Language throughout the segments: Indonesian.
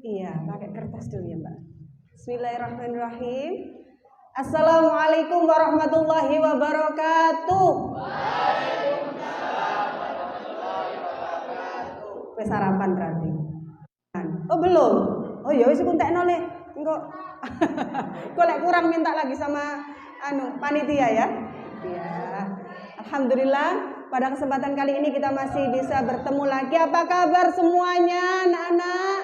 Iya, pakai kertas dulu ya, Mbak. Bismillahirrahmanirrahim. Assalamualaikum warahmatullahi wabarakatuh. Waalaikumsalam warahmatullahi wabarakatuh. Wes sarapan berarti. Oh belum. Oh ya wis kuntekno le. Engko kok lek kurang minta lagi sama panitia ya. Iya. Alhamdulillah pada kesempatan kali ini kita masih bisa bertemu lagi. Apa kabar semuanya anak-anak?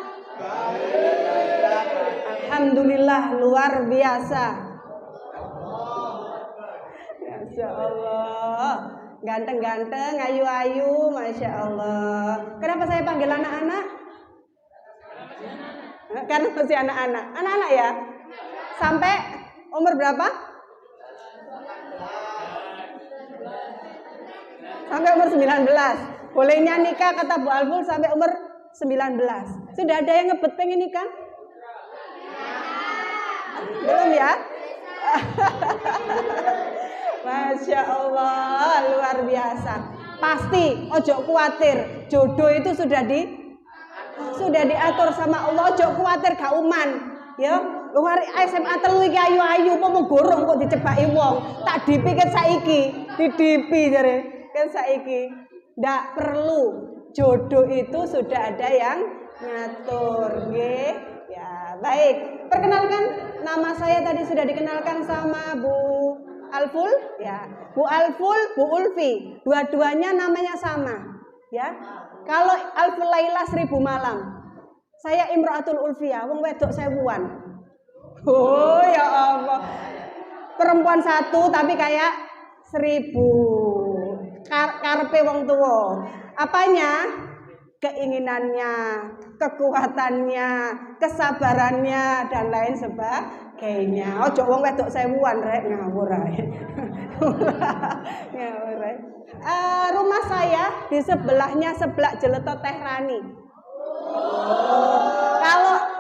Alhamdulillah luar biasa. Masya Allah, ganteng-ganteng, ayu-ayu, Masya Allah. Kenapa saya panggil anak-anak? Karena masih anak-anak. Anak-anak ya? Sampai umur berapa? Sampai umur 19. Bolehnya nikah kata Bu Alful sampai umur 19. Sudah ada yang ngebet pengen nikah? Belum ya? Masya Allah, luar biasa. Pasti, ojo khawatir. Jodoh itu sudah diatur sama Allah. Ojo khawatir gak uman. Ya, luar SMA telu iki ayu-ayu apa mau gorong kok dicebaki wong. Tak dipikir saiki, didipi jare. Kan saiki ndak perlu. Jodoh itu sudah ada yang ngatur, nggih. Ya, baik. Perkenalkan, nama saya tadi sudah dikenalkan sama Bu Alful, ya. Bu Alful, Bu Ulfi. Dua-duanya namanya sama, ya. Kalau Alful Laila 1000 malam. Saya Imro'atul Ulfiyah, wong wedok sewuan. Oh, ya Allah. Perempuan satu tapi kayak 1000. Karepe wong tuwa. Apanya? Keinginannya, kekuatannya, kesabarannya dan lain sebagainya. Ojo wong wedok sewuan rek ngawur ae. Ngawur ae. Rumah saya di sebelahnya Seblak Jeletot Teh Rani.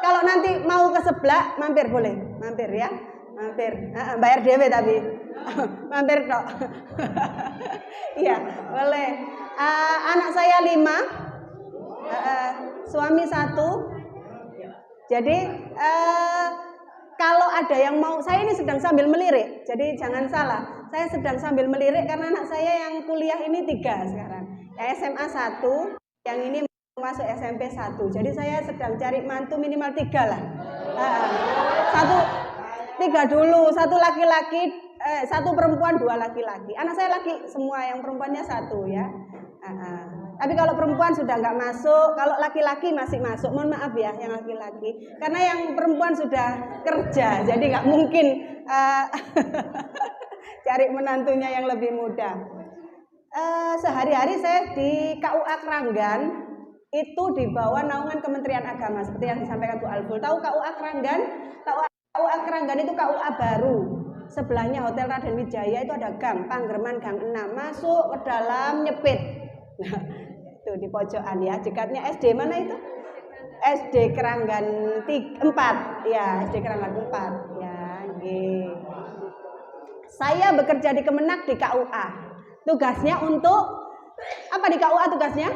Kalau nanti mau ke Seblak mampir boleh, mampir ya. Mampir, bayar dhewe tapi. Mampir tok. Iya, boleh. Anak saya 5. Suami 1. Jadi kalau ada yang mau, saya ini sedang sambil melirik. Jadi jangan salah, saya sedang sambil melirik karena anak saya yang kuliah ini 3 sekarang. Ya, SMA 1, yang ini masuk SMP 1. Jadi saya sedang cari mantu minimal 3 lah. 3 dulu, 1 laki-laki, 1 perempuan, 2 laki-laki. Anak saya laki semua, yang perempuannya 1 ya. Tapi kalau perempuan sudah nggak masuk, kalau laki-laki masih masuk. Mohon maaf ya yang laki-laki, karena yang perempuan sudah kerja, jadi nggak mungkin cari menantunya yang lebih muda. Sehari-hari saya di KUA Kranggan, itu di bawah naungan Kementerian Agama, seperti yang disampaikan Bu Alful. Tahu KUA Kranggan? KUA Kranggan itu KUA baru. Sebelahnya Hotel Raden Wijaya itu ada gang, Panggerman Gang 6. Masuk ke dalam nyepit. Nah, itu di pojokan ya. Dekatnya SD mana itu? SD Kranggan 4. Ya, SD Kranggan 4. Ya, nggih. Saya bekerja di Kemenak di KUA. Tugasnya untuk apa di KUA tugasnya?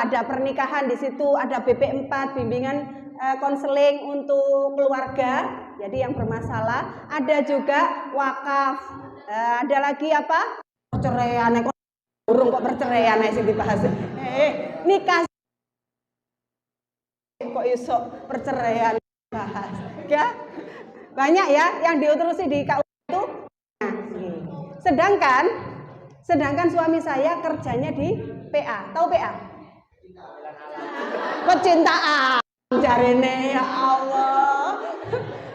Ada pernikahan di situ, ada BP4, bimbingan konseling untuk keluarga, jadi yang bermasalah. Ada juga wakaf. Ada lagi apa? Perceraian. Burung kok perceraian sing dibahas. Nikah kok iso perceraian bahas. Ya. Banyak ya yang diurusi di KUA itu. Nah, sedangkan suami saya kerjanya di PA. Tahu PA? Pecintaan. Jarene ya Allah.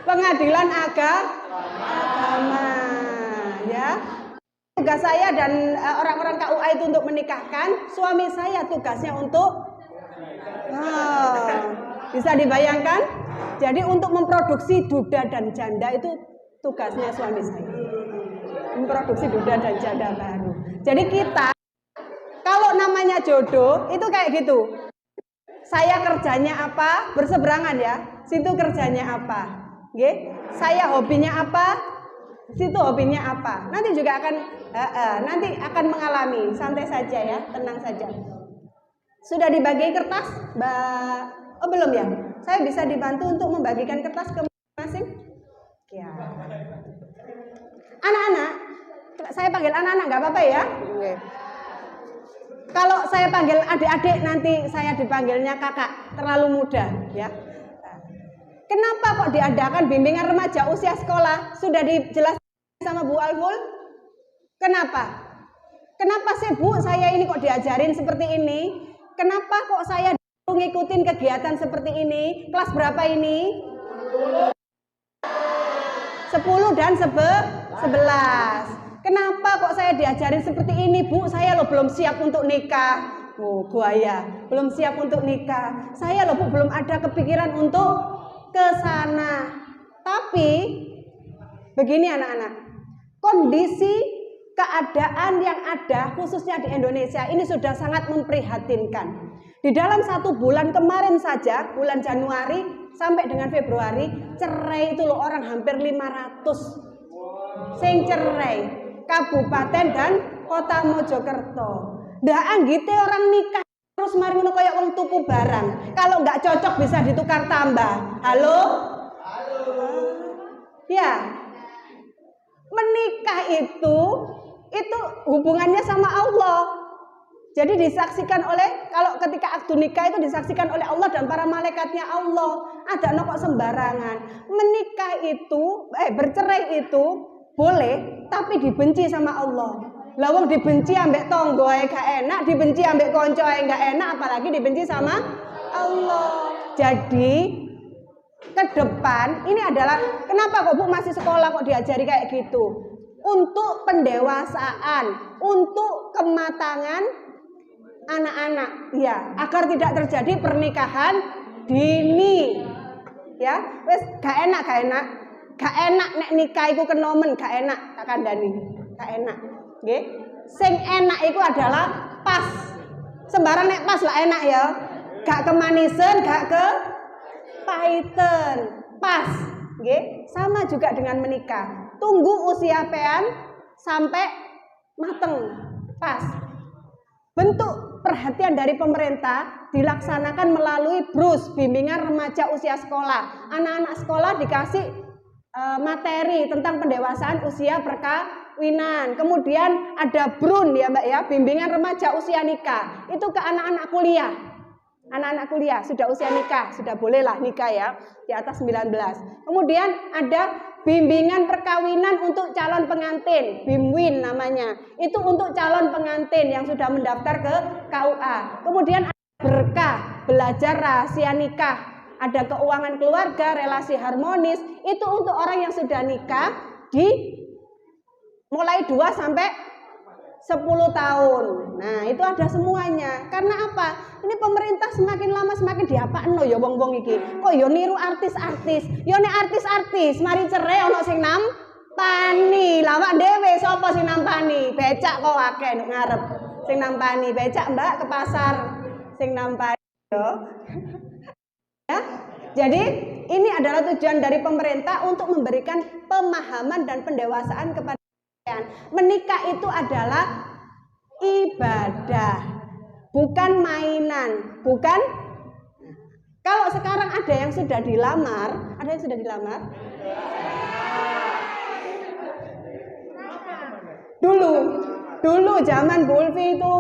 Pengadilan agama. Ya. Tugas saya dan orang-orang KUA itu untuk menikahkan. Suami saya tugasnya untuk bisa dibayangkan. Jadi untuk memproduksi duda dan janda itu tugasnya suami saya. Memproduksi duda dan janda baru. Jadi kita kalau namanya jodoh itu kayak gitu. Saya kerjanya apa? Berseberangan ya. Situ kerjanya apa? Nggih. Saya hobinya apa? situ hobinya apa. Nanti juga akan mengalami, santai saja ya, tenang saja. Sudah dibagi kertas, Mbak? Oh belum ya? Saya bisa dibantu untuk membagikan kertas ke masing-masing? Ya. Anak-anak, saya panggil anak-anak nggak apa-apa ya? Oke. Kalau saya panggil adik-adik nanti saya dipanggilnya kakak, terlalu muda ya. Kenapa kok diadakan bimbingan remaja usia sekolah? Sudah dijelaskan sama Bu Alful? Kenapa? Kenapa sih Bu saya ini kok diajarin seperti ini? Kenapa kok saya ngikutin kegiatan seperti ini? Kelas berapa ini? 10 dan 11. Kenapa kok saya diajarin seperti ini, Bu? Saya loh belum siap untuk nikah. Oh, buaya, belum siap untuk nikah. Saya loh Bu belum ada kepikiran untuk ke sana. Tapi begini anak-anak, kondisi keadaan yang ada khususnya di Indonesia ini sudah sangat memprihatinkan. Di dalam 1 bulan kemarin saja, bulan Januari sampai dengan Februari, cerai itu loh orang hampir 500. Sing cerai kabupaten dan kota Mojokerto. Ndak anggite orang nikah terus mari ngono kaya wong tuku barang. Kalau nggak cocok bisa ditukar tambah. Halo? Halo. Ya. Menikah itu hubungannya sama Allah. Jadi disaksikan oleh, kalau ketika akdu nikah itu disaksikan oleh Allah dan para malaikatnya Allah. Ada kok sembarangan. Menikah itu, bercerai itu boleh, tapi dibenci sama Allah. Lah wong dibenci ambek tonggo gak enak, dibenci ambek konco gak enak, apalagi dibenci sama Allah. Jadi ke depan ini adalah kenapa kok Bu masih sekolah kok diajari kayak gitu? Untuk pendewasaan, untuk kematangan anak-anak, ya, agar tidak terjadi pernikahan dini. Ya, wes gak enak nek nikah iku kenomen gak enak tak kandhani. Gak enak. Nggih. Sing enak iku adalah pas. Sembarang nek pas lah enak ya. Gak kemanisen, gak kepaiten. Pas. Nggih. Sama juga dengan menikah. Tunggu usia pean sampai mateng. Pas. Bentuk perhatian dari pemerintah dilaksanakan melalui BRUS, bimbingan remaja usia sekolah. Anak-anak sekolah dikasih materi tentang pendewasaan usia perkawinan. Kemudian ada BRUN ya Mbak ya, bimbingan remaja usia nikah. Itu ke anak-anak kuliah. Anak-anak kuliah sudah usia nikah, sudah bolehlah nikah ya, di atas 19. Kemudian ada bimbingan perkawinan untuk calon pengantin, BIMWIN namanya. Itu untuk calon pengantin yang sudah mendaftar ke KUA. Kemudian ada berkah, belajar rahasia nikah. Ada keuangan keluarga, relasi harmonis, itu untuk orang yang sudah nikah di mulai 2 sampai 10 tahun. Nah, itu ada semuanya. Karena apa? Ini pemerintah semakin lama semakin diapakno ya wong-wong iki. Kok ya niru artis-artis. Ya nek artis-artis mari cerai ono sing nampani. Lawak dhewe sapa sing nampani? Becak kok akeh nek ngarep. Sing nampani becak Mbak ke pasar. Sing nampani yo. Ya. Jadi ini adalah tujuan dari pemerintah untuk memberikan pemahaman dan pendewasaan kepada kalian. Menikah itu adalah ibadah, bukan mainan, bukan. Kalau sekarang ada yang sudah dilamar, ada yang sudah dilamar? Dulu zaman Bu Ulfi itu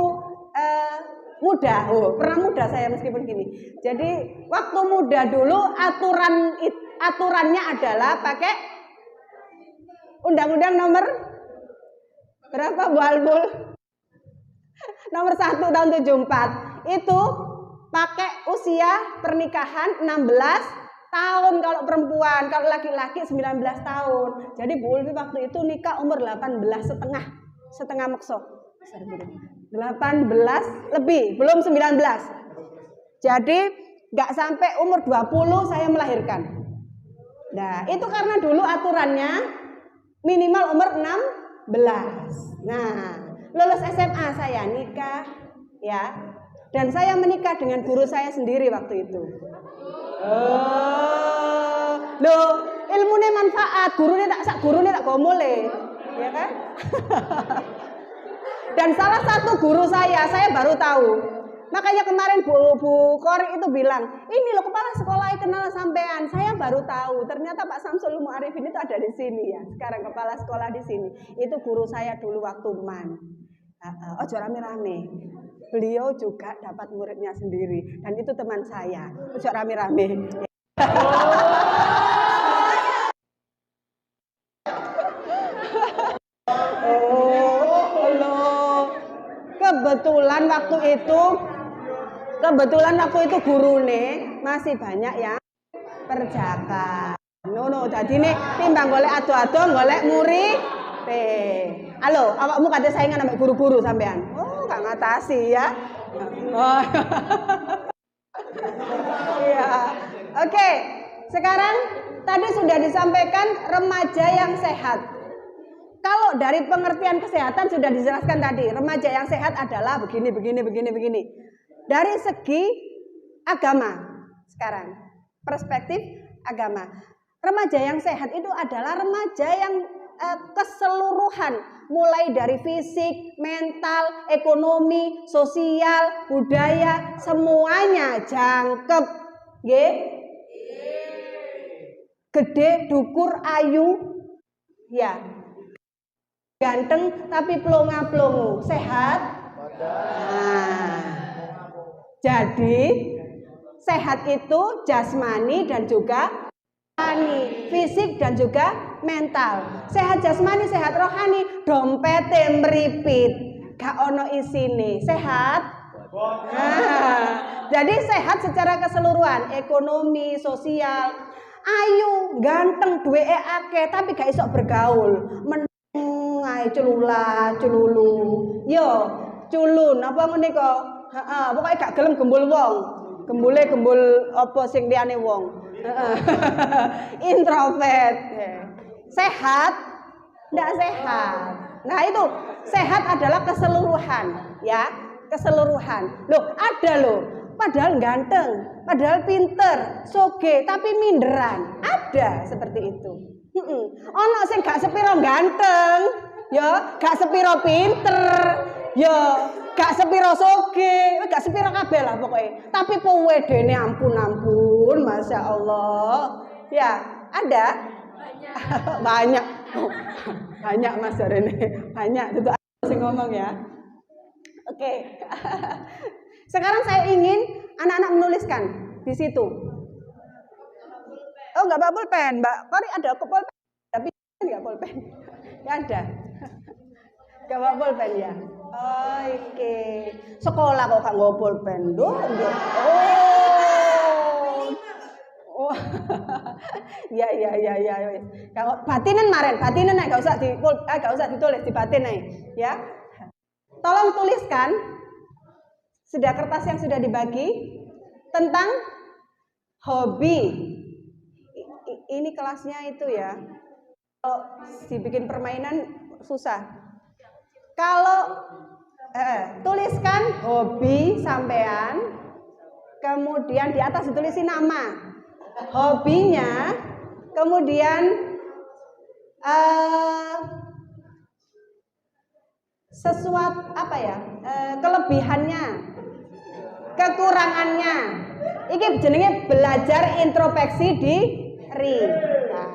muda, pernah muda saya meskipun gini. Jadi waktu muda dulu aturannya adalah pakai undang-undang nomor berapa Bu Albul? Nomor 1 tahun 74. Itu pakai usia pernikahan 16 tahun kalau perempuan, kalau laki-laki 19 tahun. Jadi Bu Ulfi waktu itu nikah umur 18 setengah makso. 18 lebih, belum 19. Jadi nggak sampai umur 20 saya melahirkan. Nah, itu karena dulu aturannya minimal umur 16. Nah, lulus SMA saya nikah ya. Dan saya menikah dengan guru saya sendiri waktu itu. Loh, ilmunya manfaat, gurune tak gomole, ya kan? Dan salah satu guru saya baru tahu. Makanya kemarin Bu Kori itu bilang, ini loh kepala sekolah kenal sampean. Saya baru tahu, ternyata Pak Samsul Mu'arifin itu ada di sini ya. Sekarang kepala sekolah di sini. Itu guru saya dulu waktu MAN. Ojo rame-rame. Beliau juga dapat muridnya sendiri. Dan itu teman saya. Ojo rame-rame. Kebetulan waktu itu gurune masih banyak yang perjaka. No, jadi nih timbang golek ado-ado golek murid. Halo, awakmu kate saingan ambek guru-guru sampean. Oh, gak ngatasi ya. Oh. Iya. Oke, sekarang tadi sudah disampaikan remaja yang sehat. Kalau dari pengertian kesehatan sudah dijelaskan tadi, remaja yang sehat adalah begini. Dari segi agama sekarang, perspektif agama. Remaja yang sehat itu adalah remaja yang keseluruhan, mulai dari fisik, mental, ekonomi, sosial, budaya, semuanya jangkep. Nggih? Gede, dukur, ayu, ya. Ganteng tapi plonga-plongo, sehat. Nah, jadi sehat itu jasmani dan juga rohani, fisik dan juga mental. Sehat jasmani, sehat rohani, dompete mripit, gak ono isine, sehat. Nah, jadi sehat secara keseluruhan, ekonomi, sosial, ayu, ganteng, duweke akeh tapi gak iso bergaul. Ngai celulu. Yo, culun apa ngene kok? Heeh, pokoke gak gelem gembul wong. Gembul apa sing liyane wong. Introvert. Sehat? Ndak sehat. Nah, itu sehat adalah keseluruhan, ya. Keseluruhan. Loh, ada loh. Padahal ganteng, padahal pinter, soge, tapi minderan. Ada seperti itu. Ono sing gak sepiro ganteng, ya, gak sepiro pinter, ya, gak sepiro soge, gak sepiro kabeh lah pokoknya. Tapi puwedene ampun, Masya Allah. Ya, ada? Banyak. Banyak Mas Rene. Banyak itu sing ngomong ya. Oke. Sekarang saya ingin anak-anak menuliskan di situ. Oh, enggak bawa pulpen, Mbak. Kori ada pulpen, tapi enggak pulpen. Ya ada. Enggak bawa pulpen ya. Oke. Sekolah kok enggak bawa pulpen. Oh. Oh. Ya. Kalau batinen enggak usah ditulis di batin ya. Tolong tuliskan sudah kertas yang sudah dibagi tentang hobi. Ini kelasnya itu ya. Kalau dibikin permainan susah. Kalau tuliskan hobi sampean, kemudian di atas ditulisin nama hobinya, kemudian sesuatu apa ya, kelebihannya, kekurangannya. Iki jenenge belajar introspeksi diri. Nah,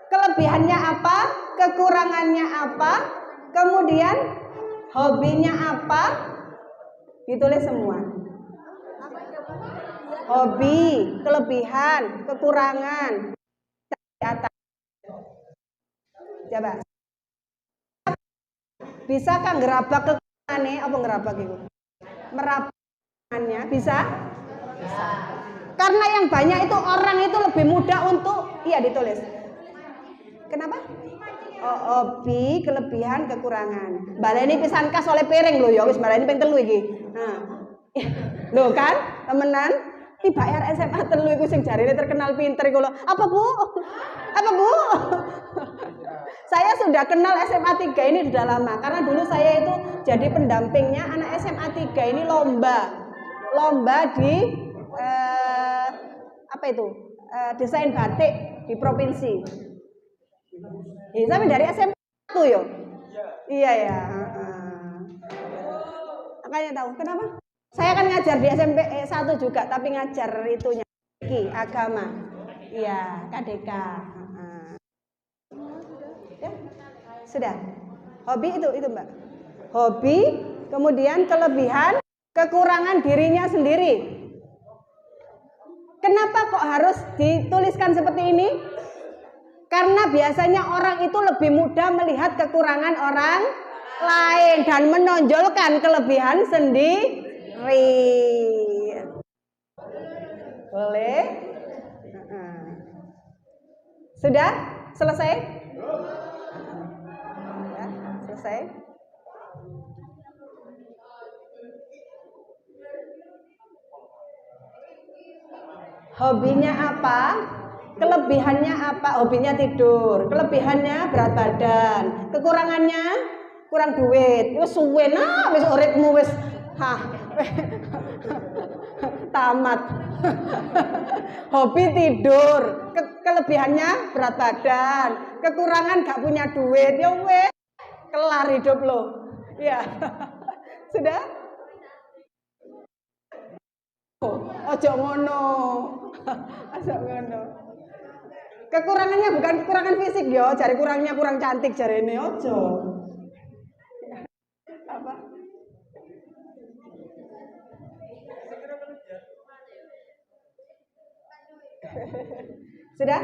kelebihannya apa, kekurangannya apa, kemudian hobinya apa, ditulis semua. Hobi, kelebihan, kekurangan. Di atas. Coba. Bisakah ngerabak kekurangannya? Apa ngerabak itu? Merabakannya bisa? Bisa. Karena yang banyak itu orang itu lebih mudah untuk ditulis. Kenapa? Oh, hobi, kelebihan, kekurangan. Baleni pisan kas oleh piring lho ya wis baleni ping 3 iki. Nah. Lho kan, temenan tiba SMA 3 iku sing jarine terkenal pinter iku lho. Apa Bu? Saya sudah kenal SMA 3 ini sudah lama karena dulu saya itu jadi pendampingnya anak SMA 3 ini lomba di desain batik di provinsi. Ya, tapi dari SMP 1 yo. Iya ya. Makanya tahu kenapa? Saya kan ngajar di SMP 1 juga, tapi ngajar itunya agama. Iya, KDK. Ya. Sudah. Hobi itu Mbak. Hobi, kemudian kelebihan, kekurangan dirinya sendiri. Kenapa kok harus dituliskan seperti ini? Karena biasanya orang itu lebih mudah melihat kekurangan orang lain dan menonjolkan kelebihan sendiri. Boleh? Sudah? Selesai? Ya, selesai. Hobinya apa? Kelebihannya apa? Hobinya tidur. Kelebihannya berat badan. Kekurangannya kurang duit. Wis suwe nah, wis uripmu wis tamat. Hobi tidur. Kelebihannya berat badan. Kekurangan gak punya duit. Ya wes kelar hidup lo. Ya. Sudah? Ojo ngono. Ojo ngono. Kekurangannya bukan kekurangan fisik yo, cari kurangnya kurang cantik cari ini ojo. Apa? Sudah.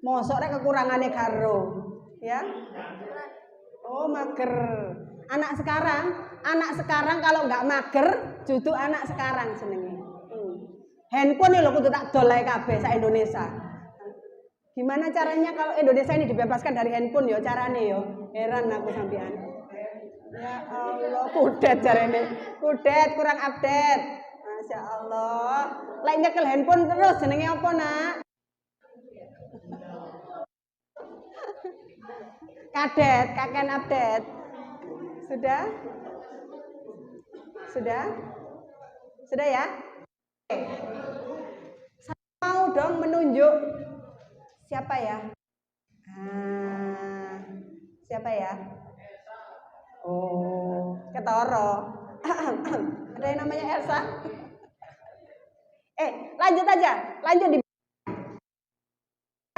Mosok rek kekurangannya karo, ya? Oh mager. Anak sekarang kalau nggak mager, jutu anak sekarang senengnya. Handphone nih lo kudu tak dolai kabeh sa Indonesia. Gimana caranya kalau Indonesia ini dibebaskan dari handphone yo carane yo? Heran aku sampean. Ya Allah, kudet carane. Kudet kurang update. Masya Allah. Lek nyekel handphone terus jenenge apa, Nak? Kadet, kakek update. Sudah? Sudah ya? Oke. Saya mau dong menunjuk siapa ya? Siapa ya? Oh, ketoro. Ada yang namanya Elsa? Lanjut aja. Lanjut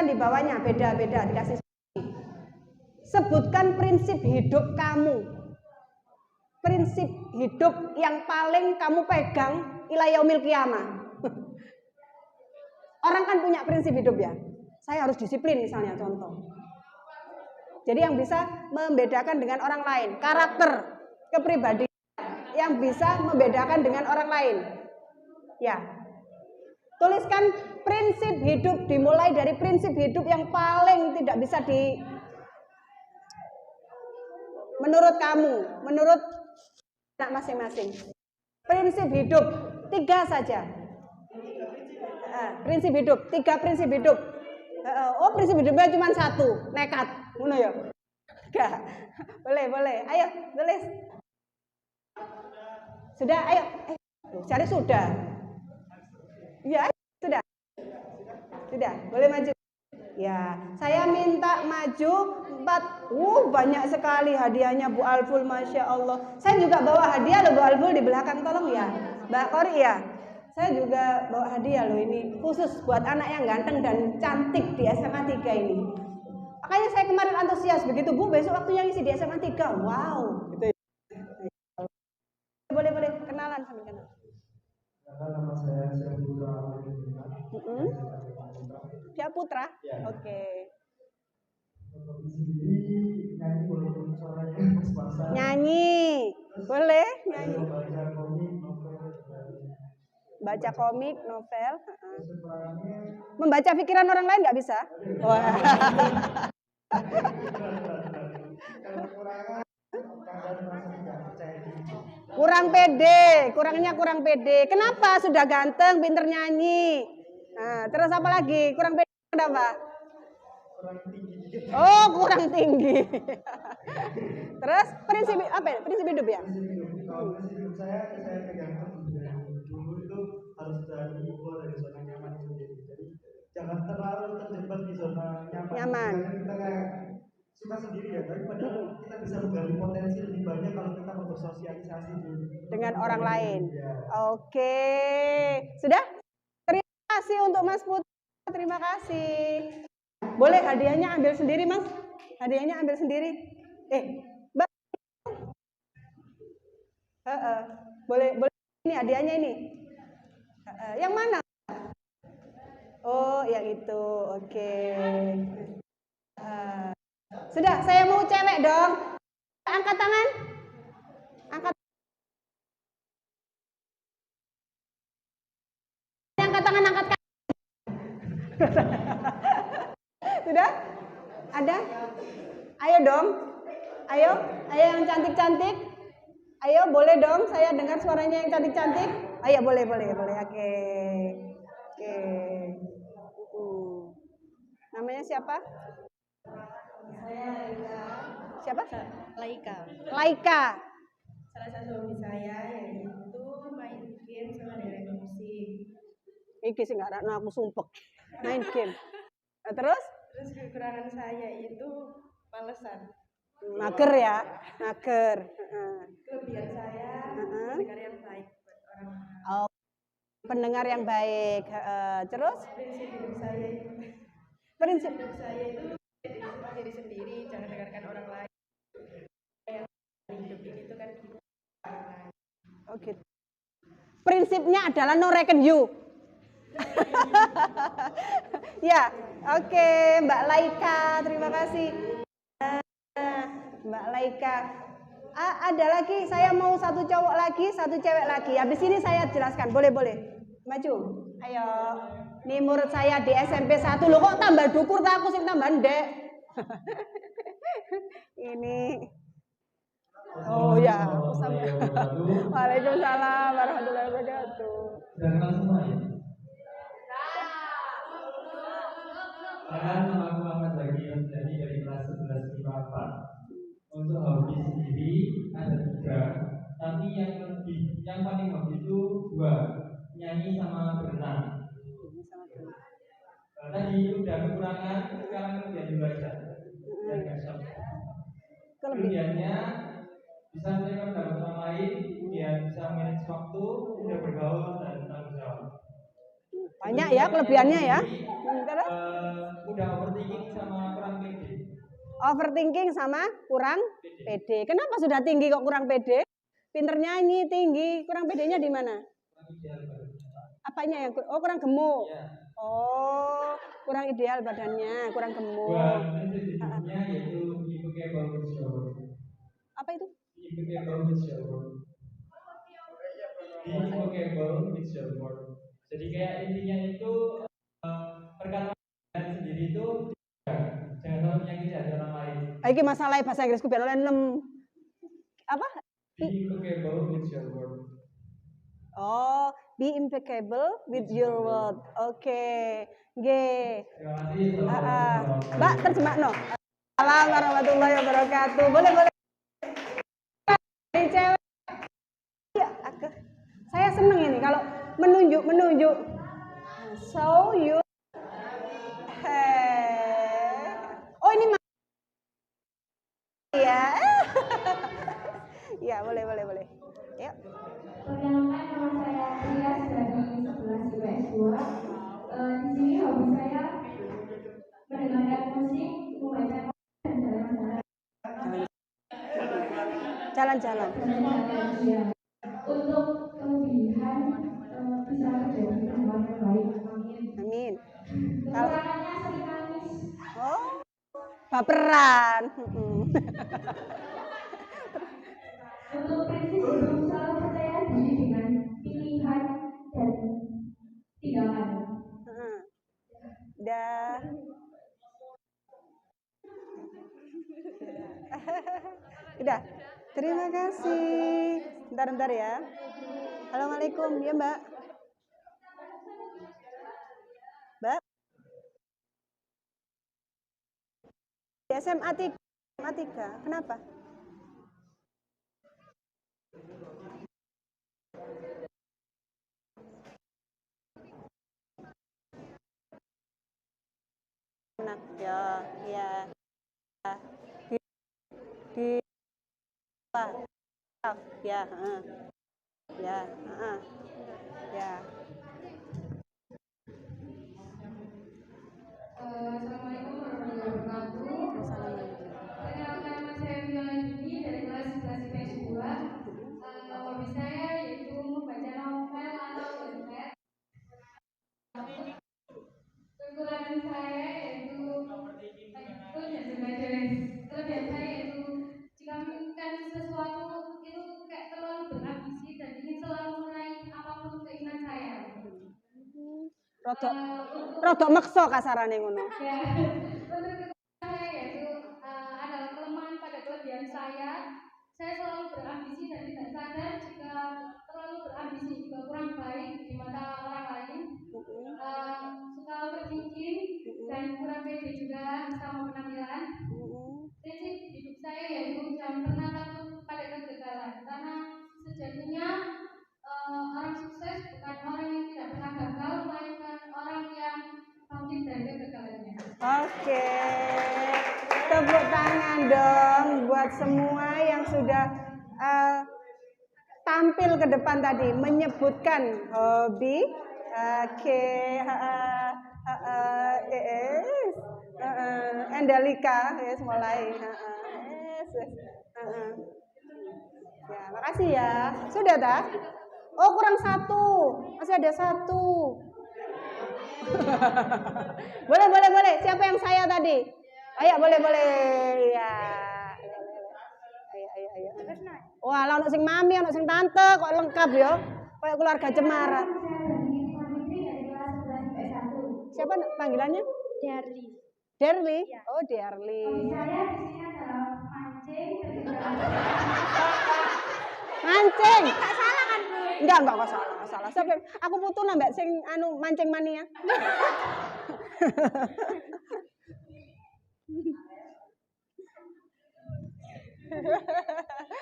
di bawahnya beda-beda dikasih. Sebutkan prinsip hidup kamu. Prinsip hidup yang paling kamu pegang ila yaumil qiyamah. Orang kan punya prinsip hidup ya. Saya harus disiplin misalnya contoh. Jadi yang bisa membedakan dengan orang lain, karakter, kepribadian yang bisa membedakan dengan orang lain. Ya. Tuliskan prinsip hidup dimulai dari prinsip hidup yang paling tidak bisa menurut kamu, menurut anak masing-masing. Prinsip hidup 3 saja. Prinsip hidup 3 prinsip hidup. Prinsip hidupnya cuma 1, nekat, ngono ya. Enggak. Boleh. Ayo, tulis. Sudah, ayo. Cari sudah. Ya, sudah. Boleh maju. Ya, saya minta maju 4. Banyak sekali hadiahnya Bu Alful, Masya Allah. Saya juga bawa hadiah loh Bu Alful di belakang, tolong ya Mbak Kori ya. Saya juga bawa hadiah loh ini, khusus buat anak yang ganteng dan cantik di SMA 3 ini. Makanya saya kemarin antusias begitu Bu, besok waktunya ngisi di SMA 3. Wow, gitu ya. Boleh kenalan sama kenalan. Nama saya Putra. Siapa Putra? Ya. Oke. Nyanyi walaupun suaranya pas-pasan. Nyanyi. Boleh nyanyi. Baca komik, novel. Membaca pikiran orang lain nggak bisa? Wah. Kurangnya kurang pede. Kenapa? Sudah ganteng, pinter nyanyi. Nah, terus apa lagi? Kurang pede kenapa? Kurang tinggi. Terus prinsip apa ya? Prinsip hidup ya? Prinsip hidup saya pegang dulu itu harus dari terlalu terjebak di zona nyaman. Nyaman. Karena kita kayak suka sendiri ya, tapi padahal kita bisa menggali potensi lebih banyak kalau kita mau bersosialisasi dengan orang lain. Ya. Oke, sudah? Terima kasih untuk Mas Putra. Terima kasih. Boleh hadiahnya ambil sendiri, Mas? Hadiahnya ambil sendiri. Mbak. Boleh ini hadiahnya ini. Yang mana? Oh, yang itu. Oke. Sudah, saya mau cewek dong. Angkat tangan. Angkat tangan, angkat tangan. Sudah? Ada? Ayo dong. Ayo yang cantik-cantik. Ayo, boleh dong saya dengar suaranya yang cantik-cantik. Ayo, boleh. Oke. Namanya siapa? Siapa? Laika. Salah satu hobi saya yaitu main game sama dengerin musik. Iki sih nggak ada, aku sumpek main game. Terus Kekurangan saya itu malesan. Mager ya, mager. Kelebihan saya pendengar yang baik buat orang-orang. Oh, pendengar yang baik. Terus Prinsip hidup saya itu diri sendiri, jangan dengarkan orang lain. Yang hidup ini itu kan gitu. Oke. Prinsipnya adalah no reckon you. Ya, oke, Mbak Laika, terima kasih. Mbak Laika. Ada lagi, saya mau satu cowok lagi, satu cewek lagi. Habis ini saya jelaskan, boleh. Maju, ayo. Ini murid saya di SMP 1. Loh kok tambah dukur, tak aku sih tambah ndek. Ini. Oh ya, Waalaikumsalam warahmatullahi wabarakatuh. Nama aku Ahmad Zaki dari kelas 11 IPA 4. Untuk hobi sendiri ada 3, tapi yang paling hobi itu 2, nyanyi sama berenang. Tadi udah kekurangan, sekarang kelebihan juga aja. Kelebihannya bisa menerima pendapat orang lain, kemudian bisa manage waktu, mudah bergaul dan tanggung jawab. Banyak ya kelebihannya ya. Mudah overthinking sama kurang pede. Overthinking sama kurang pede. Kenapa sudah tinggi kok kurang pede? Pinter nyanyi tinggi, kurang pedenya di mana? Apanya yang kurang gemuk? Ya. Oh, kurang ideal badannya, kurang gemuk. Prinsipnya yaitu impecable with your word. Apa itu? Impecable with your word. Impecable with your word. Jadi kayak intinya itu perkataan sendiri itu jangan terlalu menyakiti hati orang lain. Iki masalah bahasa Inggrisku biar oleh 6. Apa? Be impeccable with your word. Oh, be impeccable with your word. Oke. Terima kasih. Mbak terjemah no. Assalamualaikum warahmatullahi wabarakatuh. Boleh. Ini cewek. Ya, saya seneng ini kalau menunjuk. So you. Oh ini ya. Ya, boleh. Yuk. Perkenalkan, nama saya Rias dari 11 IPS 2. Di sini hobi saya mendengarkan musik, membaca dan Jalan-jalan. Ya. Untuk kelebihan bisa menjadi pendengar yang baik. Amin. Kekurangannya sering nangis. Oh, baperan. Untuk prinsip hidup selalu percaya diri dengan pilihan dan tindakan. Dah. Udah. Terima kasih. Bentar ya. Assalamualaikum ya Mbak. Mbak. SMA 3. Kenapa? Nah, ya, ya. Di, di apa? Ya, ya, ya. Assalamualaikum warahmatullahi wabarakatuh. Perkenalkan, nama saya Viola Juni dari kelas 11 IPS 2. Hobi saya yaitu membaca novel atau webtoon. Kekurangan saya yaitu kelebihan saya yaitu jika menginginkan sesuatu itu kayak terlalu berambisi dan ingin selalu meraih apapun keinginan saya. Rodok maksa kasarane ngono. Ya, untuk kekurangan saya yaitu adalah kelemahan pada kelebihan saya. Saya selalu berambisi dan tidak sadar jika terlalu berambisi juga kurang baik di mata orang lain. Suka overthinking dan kurang pede juga sama penampilan. Prinsip hidup saya yaitu jangan pernah takut pada kegagalan, karena sejatinya orang sukses bukan orang yang tidak pernah gagal, melainkan orang yang bangkit dari kegagalannya. Oke. Tepuk tangan dong buat semua yang sudah tampil ke depan tadi menyebutkan hobi. Oke. Endalika, yes, mulai. Ya, makasih ya. Sudah dah? Oh, kurang satu. Masih ada satu. boleh. Siapa yang saya tadi? Ayo, boleh. Ya. Ayo. Wah, lah ono sing mami, ono sing tante, kok lengkap ya? Kayak keluarga Cemara. Siapa panggilannya? Derli. Oh, Derli. Saya di sini adalah mancing. Mancing. Enggak salah kan, Bu? Enggak salah. Sampai aku putu nambah sing mancing mania.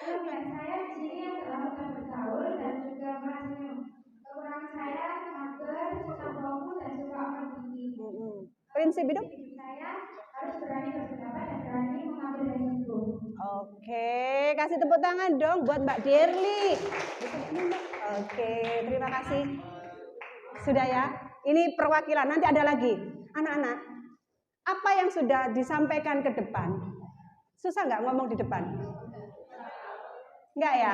Kelebihan saya di sini adalah mudah bergaul dan juga senyum. Kekurangan saya mager, suka fokus dan suka overthinking. Prinsip hidup Saya harus berani berpendapat dan berani mengambil resiko. Oke, kasih tepuk tangan dong buat Mbak Derli. Oke, terima kasih. Sudah ya, ini perwakilan, nanti ada lagi. Anak-anak, apa yang sudah disampaikan ke depan? Susah nggak ngomong di depan? Nggak ya?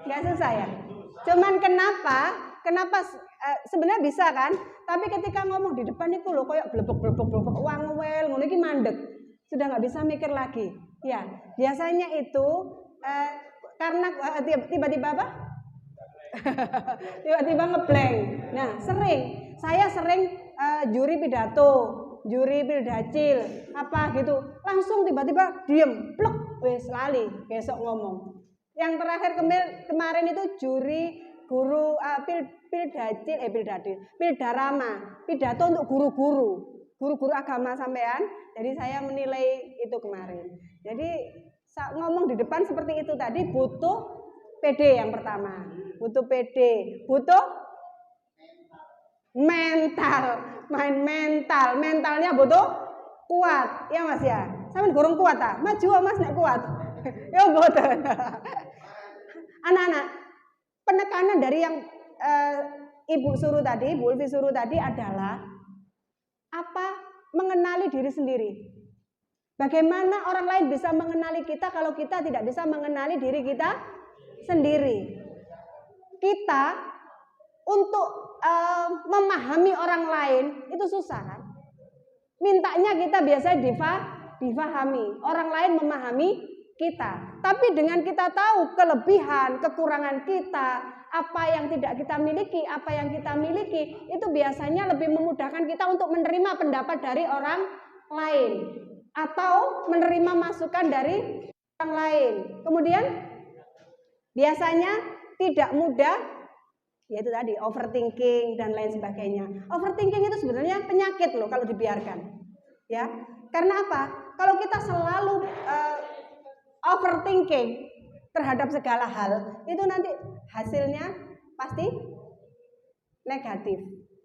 Nggak susah ya? Cuman kenapa sebenarnya bisa kan? Tapi ketika ngomong di depan itu loh kayak blebek wangwel, ngono iki mandek. Sudah nggak bisa mikir lagi. Ya, biasanya itu karena tiba-tiba apa? Tiba-tiba ngeblank. Nah, saya sering juri pidato, juri pildacil, apa gitu. Langsung tiba-tiba diem, plek, wes lali, besok ngomong. Yang terakhir kemarin itu juri guru pildarama, pidato untuk guru agama sampean. Jadi saya menilai itu kemarin. Jadi ngomong di depan seperti itu tadi butuh PD yang pertama, butuh PD, butuh mentalnya butuh kuat, ya Mas ya. Sampeyan gorong kuat ta? Maju Mas nek kuat. Ya boten. Anak-anak, penekanan dari yang Ibu Ulfi suruh tadi adalah apa? Mengenali diri sendiri. Bagaimana orang lain bisa mengenali kita kalau kita tidak bisa mengenali diri kita sendiri. Kita untuk memahami orang lain itu susah kan? Mintanya kita biasanya difahami, orang lain memahami kita. Tapi dengan kita tahu kelebihan, kekurangan kita, apa yang tidak kita miliki, apa yang kita miliki, itu biasanya lebih memudahkan kita untuk menerima pendapat dari orang lain atau menerima masukan dari orang lain. Kemudian biasanya tidak mudah, yaitu tadi overthinking dan lain sebagainya. Overthinking itu sebenarnya penyakit loh kalau dibiarkan, ya. Karena apa? Kalau kita selalu overthinking terhadap segala hal, itu nanti hasilnya pasti negatif.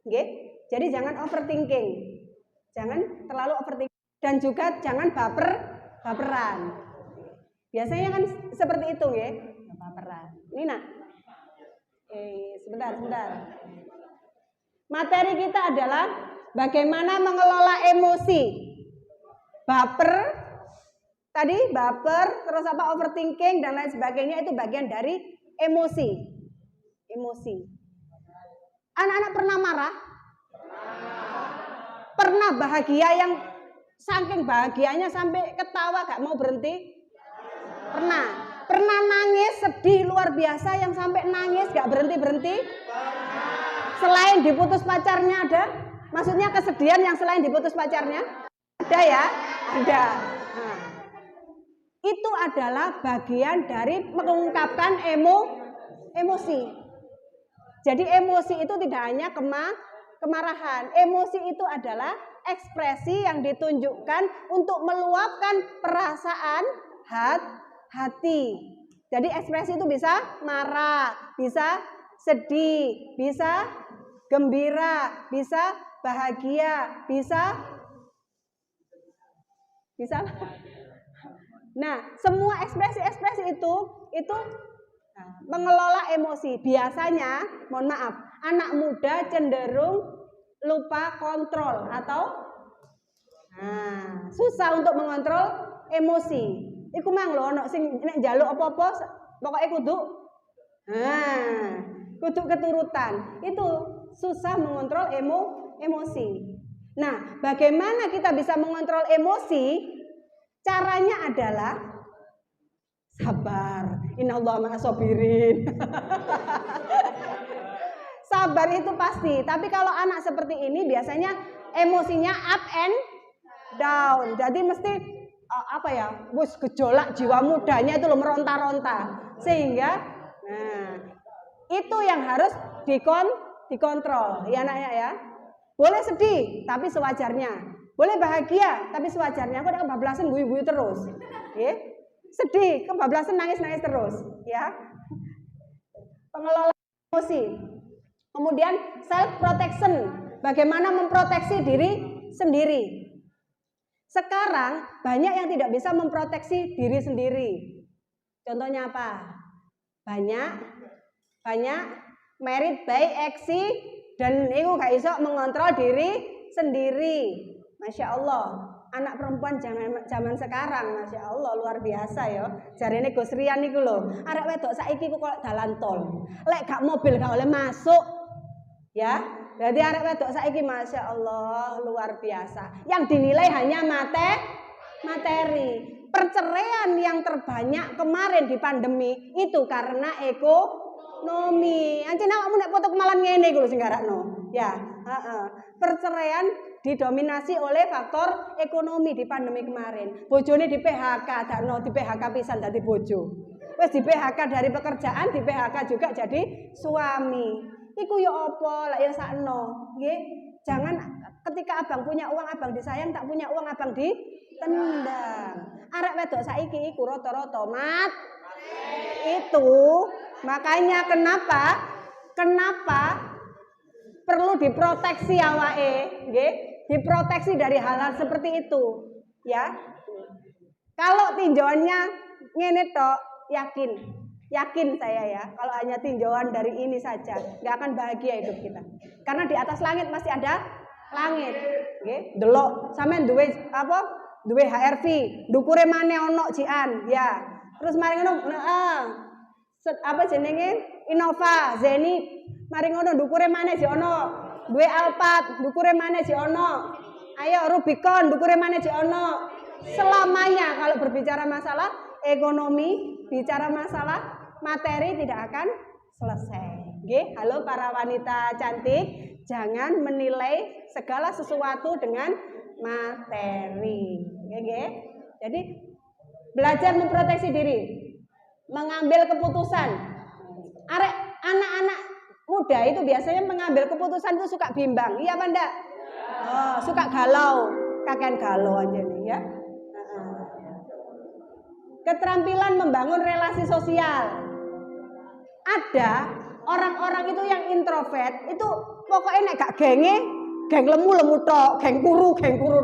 Okay? Jadi jangan overthinking, jangan terlalu overthinking. dan juga jangan baperan. Biasanya kan seperti itu ya, baperan. Ini nak, sebentar. Materi kita adalah bagaimana mengelola emosi. Baper, terus overthinking dan lain sebagainya itu bagian dari emosi. Anak-anak pernah marah? Pernah bahagia yang saking bahagianya sampai ketawa gak mau berhenti? Pernah nangis sedih luar biasa yang sampai nangis gak berhenti? Selain diputus pacarnya ada? Maksudnya kesedihan yang selain diputus pacarnya? Ada ya? Ada. Nah, itu adalah bagian dari mengungkapkan emosi. Jadi emosi itu tidak hanya kemarahan. Emosi itu adalah ekspresi yang ditunjukkan untuk meluapkan perasaan hati. Jadi ekspresi itu bisa marah, bisa sedih, bisa gembira, bisa bahagia, bisa. Nah, semua ekspresi-ekspresi itu mengelola emosi. Biasanya, mohon maaf, anak muda cenderung lupa kontrol atau susah untuk mengontrol emosi. Iku mang lho ana sing nek njaluk apa-apa pokoke kudu keturutan. Itu susah mengontrol emosi. Nah, bagaimana kita bisa mengontrol emosi? Caranya adalah sabar. Innallaha ma'as-sabirin. Sabar itu pasti. Tapi kalau anak seperti ini biasanya emosinya up and down. Jadi mesti gejolak jiwa mudanya itu loh meronta-ronta. Sehingga itu yang harus dikontrol. Ya anaknya ya. Boleh sedih tapi sewajarnya. Boleh bahagia tapi sewajarnya. Kok kebablasan guyu-guyu terus. Ya. Sedih, kebablasan nangis-nangis terus, ya. Pengelola emosi. Kemudian self protection, bagaimana memproteksi diri sendiri. Sekarang banyak yang tidak bisa memproteksi diri sendiri. Contohnya apa? Banyak merit by aksi dan itu gak iso mengontrol diri sendiri. Masya Allah. Anak perempuan zaman sekarang, Masya Allah, luar biasa ya. Jarene Gus Rian niku lho, arek wedok saiki ku kok dalan tol. Lek gak mobil gak oleh masuk. Ya. Jadi arek wedok saiki Masya Allah, luar biasa. Yang dinilai hanya materi. Perceraian yang terbanyak kemarin di pandemi itu karena ekonomi. Ancen awakmu nek foto kemalan ngene iku lho sing garakno. Ya, perceraian didominasi oleh faktor ekonomi di pandemi kemarin. Bojone di PHK, dakno di PHK pisan dadi bojo. Wis di PHK dari pekerjaan, di PHK juga jadi suami. Iku ya apa? Lah ya sakno, nggih. Jangan ketika abang punya uang abang disayang, tak punya uang abang ditendang. Arek wedok saiki iku rata-rata mat. Itu makanya kenapa perlu diproteksi awake, nggih? Diproteksi dari hal-hal seperti itu, ya. Kalau tinjauannya ngene tok, yakin saya ya. Kalau hanya tinjauan dari ini saja, nggak akan bahagia hidup kita. Karena di atas langit masih ada langit, nggih. Delok sampean duwe HRV, dukure maneh ono jian, ya. Terus mari ngono, Innova, Zenith, mari ngono dukure maneh si ono. Duwe Alphard, dukure maneh si ono. Ayo Rubicon, dukure maneh si ono. Selamanya kalau berbicara masalah ekonomi, bicara masalah materi tidak akan selesai. Nggih, halo para wanita cantik, jangan menilai segala sesuatu dengan materi. Nggih. Jadi belajar memproteksi diri, mengambil keputusan. Anak-anak muda itu biasanya mengambil keputusan itu suka bimbang, iya apa enggak? Oh, suka galau, kakean galau aja nih ya. Keterampilan membangun relasi sosial. Ada orang-orang itu yang introvert itu pokoknya nek gak geng lemu tok, geng kuru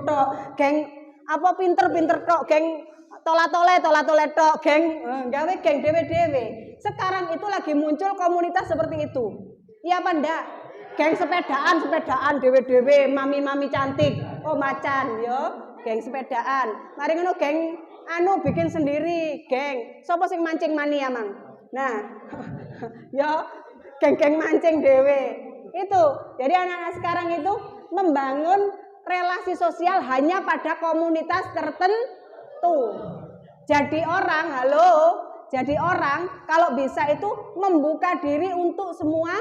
tok, geng apa pinter-pinter tok, geng tola-tole tok, geng gawe geng dewe-dewe. Sekarang itu lagi muncul komunitas seperti itu. Iya apa ndak? Geng sepedaan dewe-dewe, mami-mami cantik. Oh macan yo, geng sepedaan. Mari ngono geng bikin sendiri, geng. Sopo sing mancing mania mang? Nah, yo geng-geng mancing dewe. Itu. Jadi anak-anak sekarang itu membangun relasi sosial hanya pada komunitas tertentu. Jadi orang kalau bisa itu membuka diri untuk semua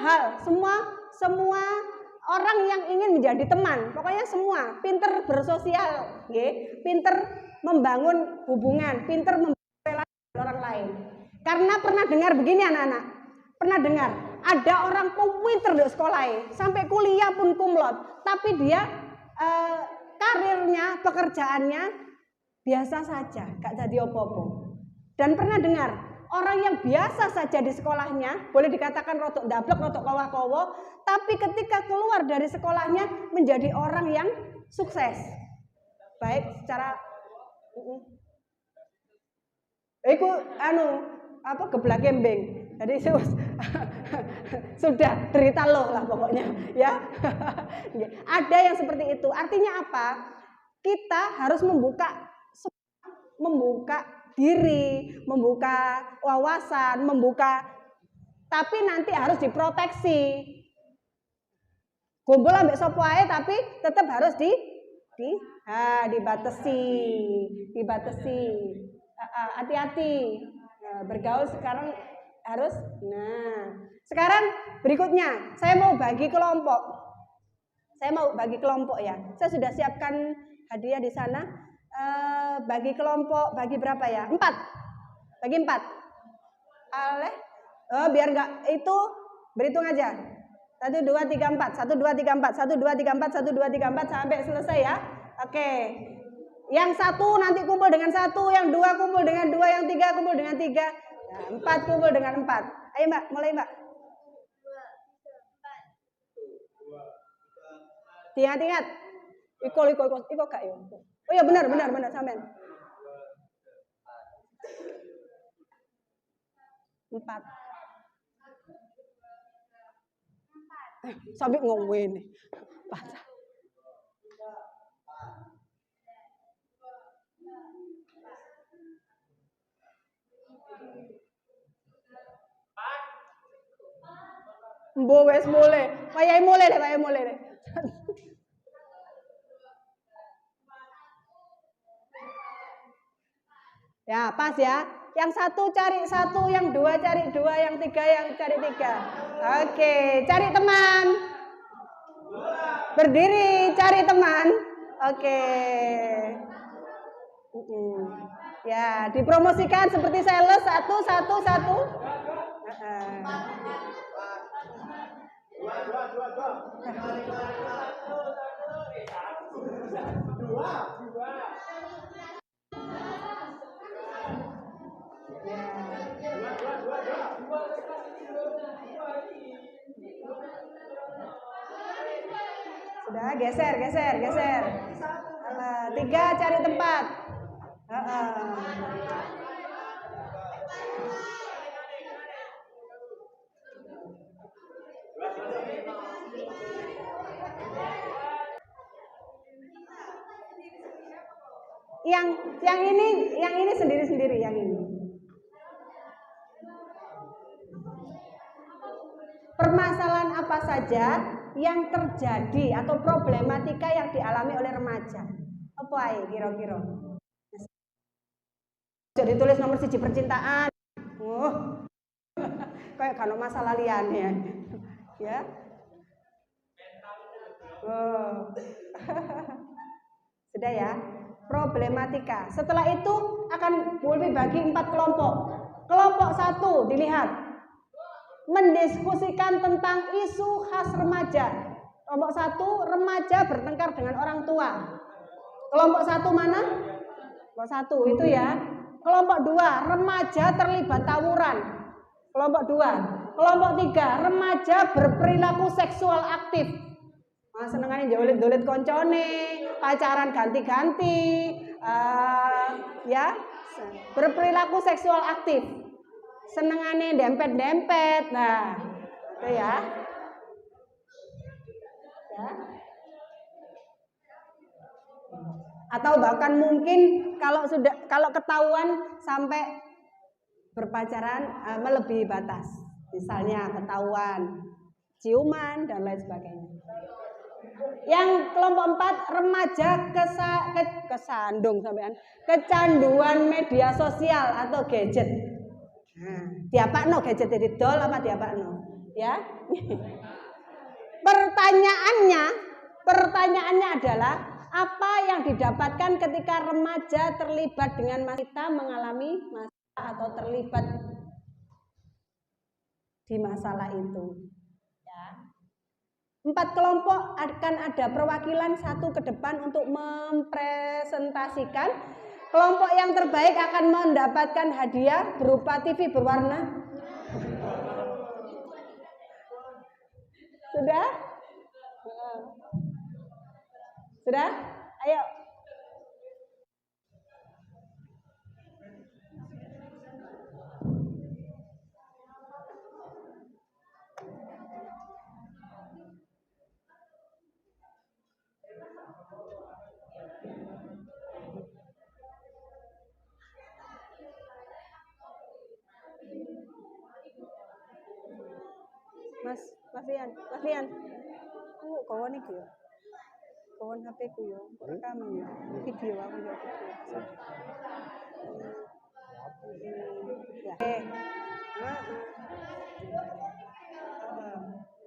hal, semua orang yang ingin menjadi teman. Pokoknya semua, pinter bersosial, pinter membangun hubungan, pinter membangun relasi dengan orang lain. Karena pernah dengar begini anak-anak, pernah dengar ada orang pinter di sekolah, sampai kuliah pun kumlot, tapi dia karirnya, pekerjaannya biasa saja, gak jadi apa-apa. Dan pernah dengar orang yang biasa saja di sekolahnya, boleh dikatakan rotok dablek, rotok kowa-kowo, tapi ketika keluar dari sekolahnya menjadi orang yang sukses. Baik secara iku geblak gembeng. Jadi sudah derita loh lah pokoknya, ya. Ada yang seperti itu. Artinya apa? Kita harus membuka diri, membuka wawasan, tapi nanti harus diproteksi. Kumpul ambek sapa ae tapi tetap harus dibatasi. Hati-hati. Bergaul sekarang harus. Nah, sekarang berikutnya saya mau bagi kelompok. Ya. Saya sudah siapkan hadiah di sana. Bagi kelompok, bagi berapa ya? 4. Bagi 4. Biar enggak itu berhitung aja. 1 2 3 4, 1 2 3 4, 1 2 3 4, 1 2 3 4 sampai selesai ya. Oke. Yang 1 nanti kumpul dengan 1, yang 2 kumpul dengan 2, yang 3 kumpul dengan 3. Nah, 4 kumpul dengan 4. Ayo Mbak, mulai Mbak. 2, 3, 4. Ingat. Iko gak yo. Oh ya benar sampean. 4. Sampai ngomongin nih. Mbok wis mulai. Wayahe mulai deh. Ya, pas ya. Yang 1 cari 1, yang 2 cari 2, yang 3 cari 3. Oke, cari teman. Berdiri, cari teman. Oke. Ya, dipromosikan seperti sales 1. Sudah, geser. 3 cari tempat. Yang ini sendiri-sendiri yang ini. Permasalahan apa saja yang terjadi atau problematika yang dialami oleh remaja? Apa ae kira-kira? Jadi tulis nomor 1 percintaan. Kayak kan masalah liyane ya. Sudah ya. Problematika. Setelah itu akan boleh bagi 4 kelompok. Kelompok 1 dilihat mendiskusikan tentang isu khas remaja. Kelompok 1 remaja bertengkar dengan orang tua. Kelompok 1 mana? Kelompok 1 itu ya. Kelompok 2 remaja terlibat tawuran. Kelompok 2. Kelompok 3 remaja berperilaku seksual aktif. Senengane jolit-jolit koncone, pacaran ganti-ganti, ya, berperilaku seksual aktif. Senengane dempet-dempet. Nah, itu ya. Ya. Atau bahkan mungkin kalau ketahuan sampai berpacaran melebihi batas. Misalnya ketahuan ciuman dan lain sebagainya. Yang kelompok 4 remaja kesandung sampean kecanduan media sosial atau gadget. Nah, diapakno gadget didol apa diapakno? Ya. Pertanyaannya adalah apa yang didapatkan ketika remaja terlibat dengan wanita mengalami masalah atau terlibat di masalah itu. Ya. 4 kelompok akan ada perwakilan satu ke depan untuk mempresentasikan. Kelompok yang terbaik akan mendapatkan hadiah berupa TV berwarna. Sudah? Sudah? Ayo. Mas Lian. Aku kawan iki ya. Kawan HP ku yo, kok rekam ya. Video aku ya video. Ya.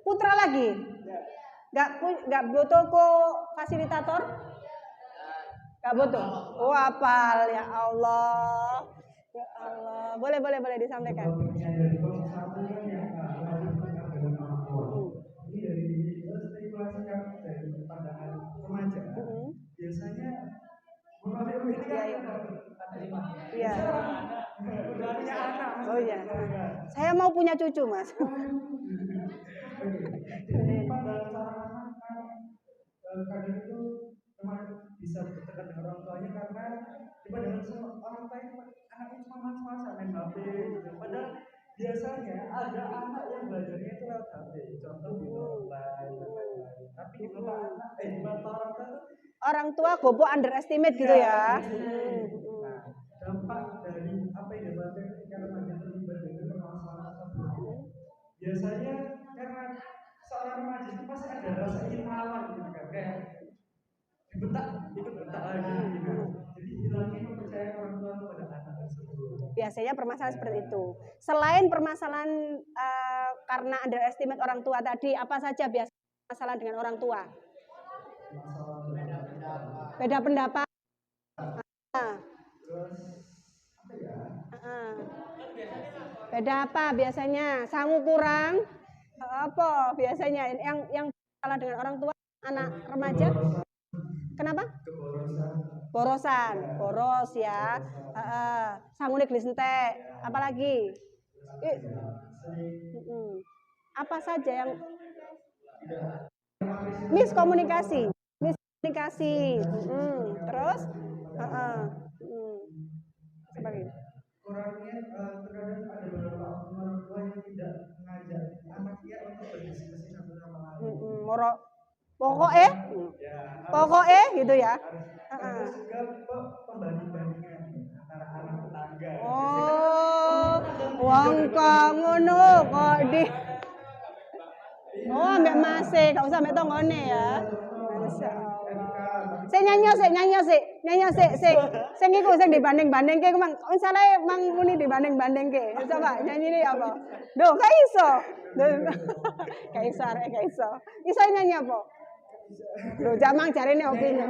Putra lagi? Enggak butuh fasilitator? Enggak butuh. Oh, hafal ya Allah. Ya Allah. Boleh disampaikan. Ini dari spekulasi kami dari pandangan remaja. Biasanya ini kan Iya. udah punya anak. Oh iya. Saya mau punya cucu, Mas. Jadi pandangan seorang anak kadang itu memang bisa berdekat dengan orang tuanya karena dibandingkan sama orang tua itu anaknya cuma mas-masan main HP gitu. Padahal biasanya ada anak yang belajarnya itu lewat HP, contoh di online dan lain-lain. Tapi di mata orang tua itu orang tua gopo underestimate gitu ya. Nah, dampak dari apa yang didapatkan ketika remaja terlibat dengan permasalahan tersebut. Biasanya karena seorang remaja itu pasti ada rasa ingin melawan gitu kan, kayak dibentak lagi gitu. Jadi hilangnya kepercayaan orang tua kepada anak tersebut. Biasanya permasalahan seperti itu. Selain permasalahan karena underestimate orang tua tadi, apa saja biasa masalah dengan orang tua? Beda pendapat. Beda apa biasanya? Sangu kurang? Apa biasanya yang salah dengan orang tua anak remaja? Kenapa? Boros ya. Sangune gelis entek. Apalagi? Apa saja yang miskomunikasi? Terus? Seperti itu. Kurangnya terkadang ada beberapa orang tua yang tidak mengajak anaknya untuk berdiskusi satu sama lain. Pokoknya gitu ya. Terus juga pembanding-bandingan antara anak tetangga. Oh, wong kok ngono kok di. Oh, ambek mase, gak usah ambek tonggone ya. Masyaallah. Sing nyanyi sik. Sing iku sing dibanding-bandingke ku mang misale mang muni dibanding-bandingke. Coba nyanyine apa? Duh, gak iso. Gak iso. Iso nyanyi apa? Loh, jamang jarene opini.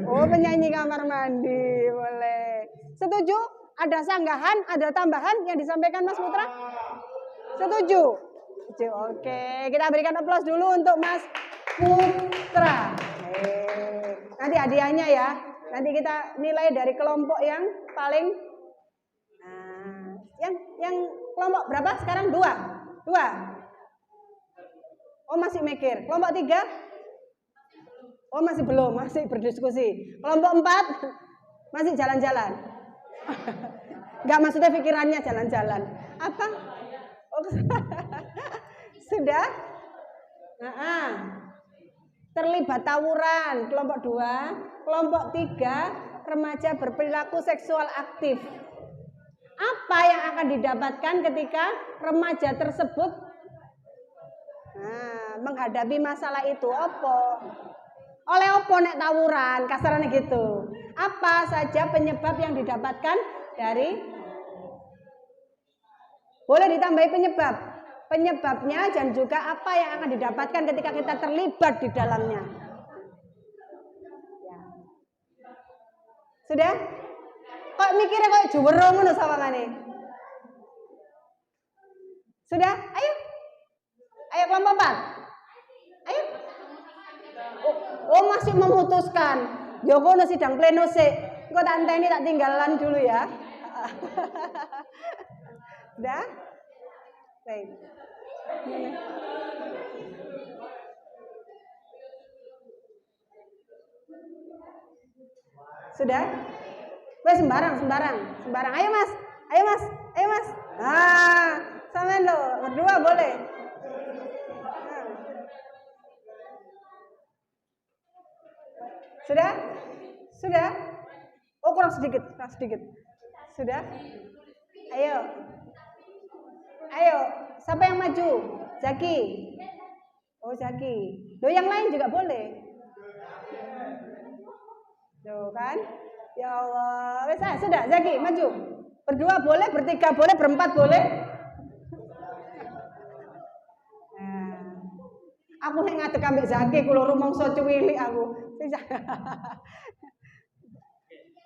Oh, penyanyi kamar mandi, boleh. Setuju? Ada sanggahan, ada tambahan yang disampaikan Mas Putra? Setuju? Oke, kita berikan aplaus dulu untuk Mas Putra. Nanti hadiahnya ya. Nanti kita nilai dari kelompok yang paling. Nah, yang kelompok berapa sekarang? Dua. Oh, masih mikir. Kelompok 3? Oh masih belum, masih berdiskusi. Kelompok 4 masih jalan-jalan. Enggak, maksudnya pikirannya jalan-jalan. Apa? Oh, sudah? Nah, terlibat tawuran. Kelompok 2, kelompok 3 remaja berperilaku seksual aktif. Apa yang akan didapatkan ketika remaja tersebut menghadapi masalah itu? Oleh opo nek tawuran, kasarannya gitu. Apa saja penyebab yang didapatkan dari? Boleh ditambahi penyebab. Penyebabnya dan juga apa yang akan didapatkan ketika kita terlibat di dalamnya. Ya. Sudah? Kok mikirnya kok juwero ngono sawangane? Sudah? Ayo. Ayo kelompok 4. Ayo. Oh masih memutuskan. Joko no sidang pleno sik. Engko tak enteni tak tinggalan dulu ya. Sudah? Baik. Sudah? Wes sembarang. Ayo Mas. Sampean lo berdua boleh. Sudah? Oh kurang sedikit. Sudah? Ayo. Siapa yang maju? Zaki. Oh Zaki. Loh yang lain juga boleh. Tuh kan? Ya Allah. Wes sudah Zaki maju. Berdua boleh, bertiga boleh, berempat boleh. Aku nek ngadeg ambek Zaki kula rumangsa cuwilik aku.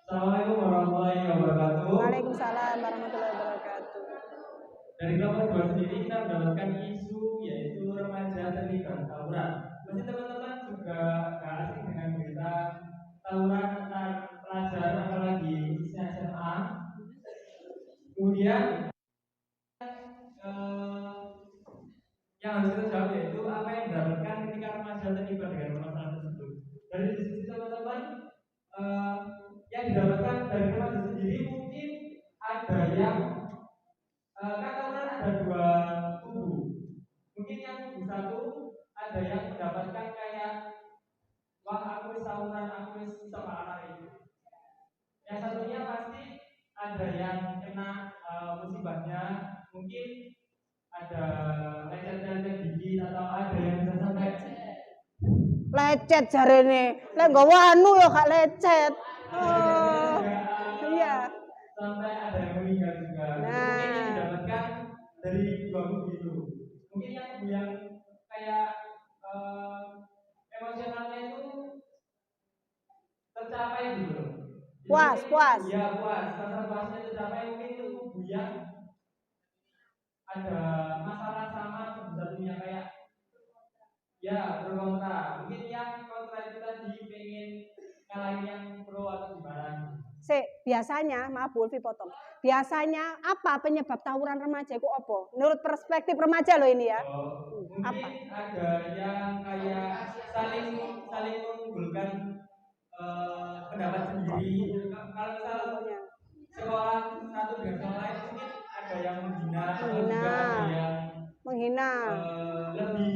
Assalamualaikum warahmatullahi wabarakatuh. Waalaikumsalam warahmatullahi wabarakatuh. Dari kelompok 2 sendiri kita mendapatkan isu yaitu remaja terlibat tawuran. Pasti teman-teman juga gak asing dengan berita tawuran antar pelajar apalagi khususnya SMA. Kemudian yang harus kita jawab yaitu apa yang didapatkan ketika remaja terlibat dengan permasalahan tersebut. Dari diskusi teman-teman, yang didapatkan dari remaja sendiri mungkin ada yang kan tawuran ada 2 kubu. Mungkin yang kubu 1 ada yang mendapatkan kayak wah aku wis tawuran, aku wis iso itu. Yang satunya pasti ada yang kena musibahnya, mungkin ada lecet-lecet gigi atau ada yang bisa sampai lecet jarene. Lek nggawa anu ya gak lecet. Iya. Sampai ada yang meninggal juga. Mungkin yang didapatkan dari 2 kubu itu. Mungkin yang kayak emosionalnya itu tercapai gitu. Puas. Iya puas. Rasa puasnya tercapai mungkin itu kubu yang ada masalah sama kubu satunya kayak ya pro kontra. Mungkin yang kontra itu tadi pengen ngalahin yang pro atau gimana? Biasanya, maaf Bu Ulfi potong. Biasanya apa penyebab tawuran remaja itu apa? Menurut perspektif remaja loh ini ya. Mungkin apa? Ada yang kayak saling mengunggulkan pendapat sendiri. Kalau misalnya sekolah satu dengan sekolah lain mungkin ada yang menghina. Lebih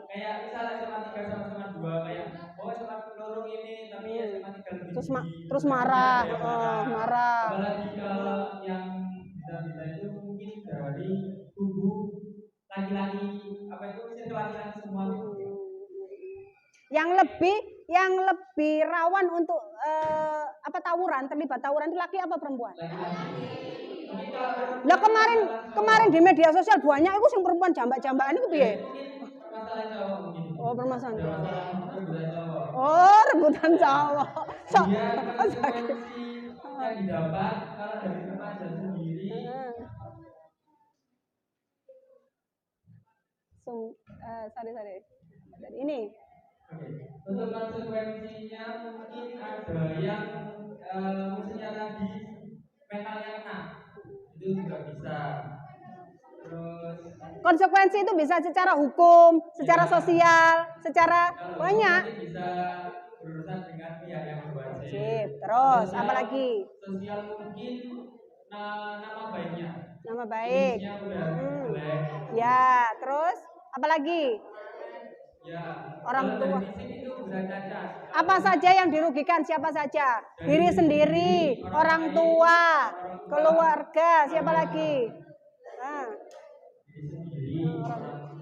kayak misalnya SMA 3 sama SMA 2 kayak SMA lorong ini tapi SMA 3 lebih terus marah. Apalagi kalau yang bisa itu mungkin dari kubu laki-laki apa itu sih laki-laki semua yang lebih rawan untuk terlibat tawuran itu laki apa perempuan? Lah kemarin di media sosial banyak itu yang perempuan jambak-jambakan itu piye? Oh, permasalahan cowok. Oh, rebutan cowok. Yang didapat kalau dari remaja sendiri. Sorry. Dari ini. Untuk konsekuensinya mungkin ada yang maksudnya tadi mentalnya kena. Itu juga bisa. Terus Konsekuensi itu bisa secara hukum, secara sosial, secara banyak. Bisa berurusan dengan pihak yang berwajib. Sip. Terus apa lagi? Sosial mungkin nama baiknya. Nama baik. Image-nya udah jelek. Ya, terus apa lagi? Ya. Orang tua. Itu bisa cacat. Apa saja yang dirugikan? Siapa saja? Diri sendiri, orang tua, keluarga, siapa lagi? Nah.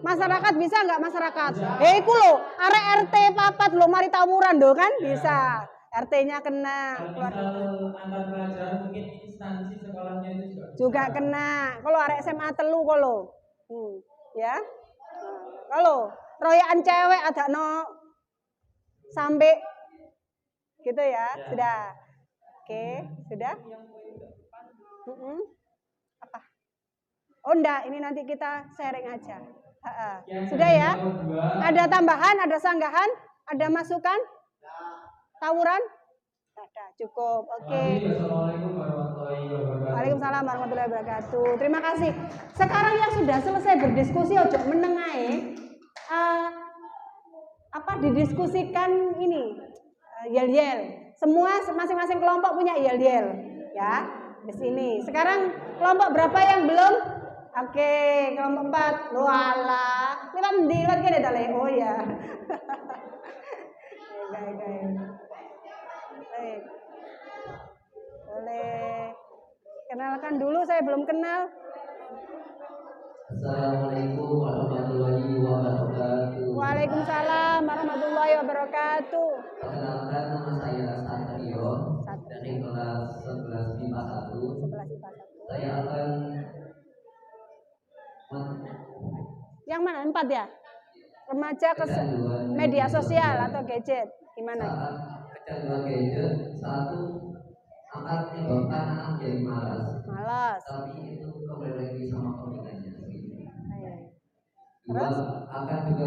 Masyarakat bisa nggak masyarakat? Iku lo, arek RT papat lo mari tawuran do kan bisa. RT-nya kena. Kalau antar pelajar mungkin instansi sekolahnya itu juga kena. Kalau arek SMA telu kalau. Ya. Kalau royaan cewek ada no sampai gitu ya. Sudah. Oke, sudah. Apa? Oh enggak, ini nanti kita sharing aja. Sudah ya? Ada tambahan, ada sanggahan, ada masukan? Tawuran? Ada, cukup. Oke. Assalamualaikum warahmatullahi wabarakatuh. Waalaikumsalam warahmatullahi wabarakatuh. Terima kasih. Sekarang yang sudah selesai berdiskusi ojo menengai apa didiskusikan ini yel-yel. Semua masing-masing kelompok punya yel-yel ya. Di sini. Sekarang kelompok berapa yang belum? Oke, kelompok 4. Loh alah. Lihat kene ta le. Oh ya. Baik. Boleh. Kenalkan dulu, saya belum kenal. Assalamualaikum warahmatullahi wabarakatuh. Waalaikumsalam warahmatullahi wabarakatuh. Perkenalkan, nama saya Satrio dari kelas 11 MIPA 1. Saya akan yang mana? 4 ya? Remaja ke media sosial atau gadget? Gimana? Kecanduan gadget, satu akan menyebabkan anak menjadi malas. Tapi itu kembali lagi sama pembinanya. Dua, akan juga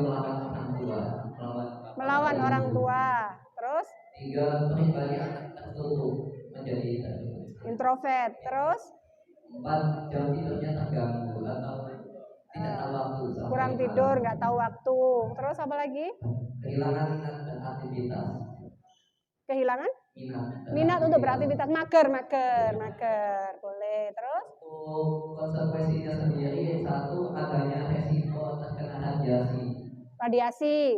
melawan orang tua. Terus? 3, pribadi akan tertutup menjadi introvert. Terus? 4, jam tidurnya terganggu atau tidak tahu waktu. Kurang tidur, nggak tahu waktu. Terus apa lagi? Kehilangan minat dan aktivitas. Kehilangan? Minat untuk beraktivitas. Mager. Boleh. Terus? Untuk konsekuensinya sendiri, satu, adanya resiko terkena radiasi.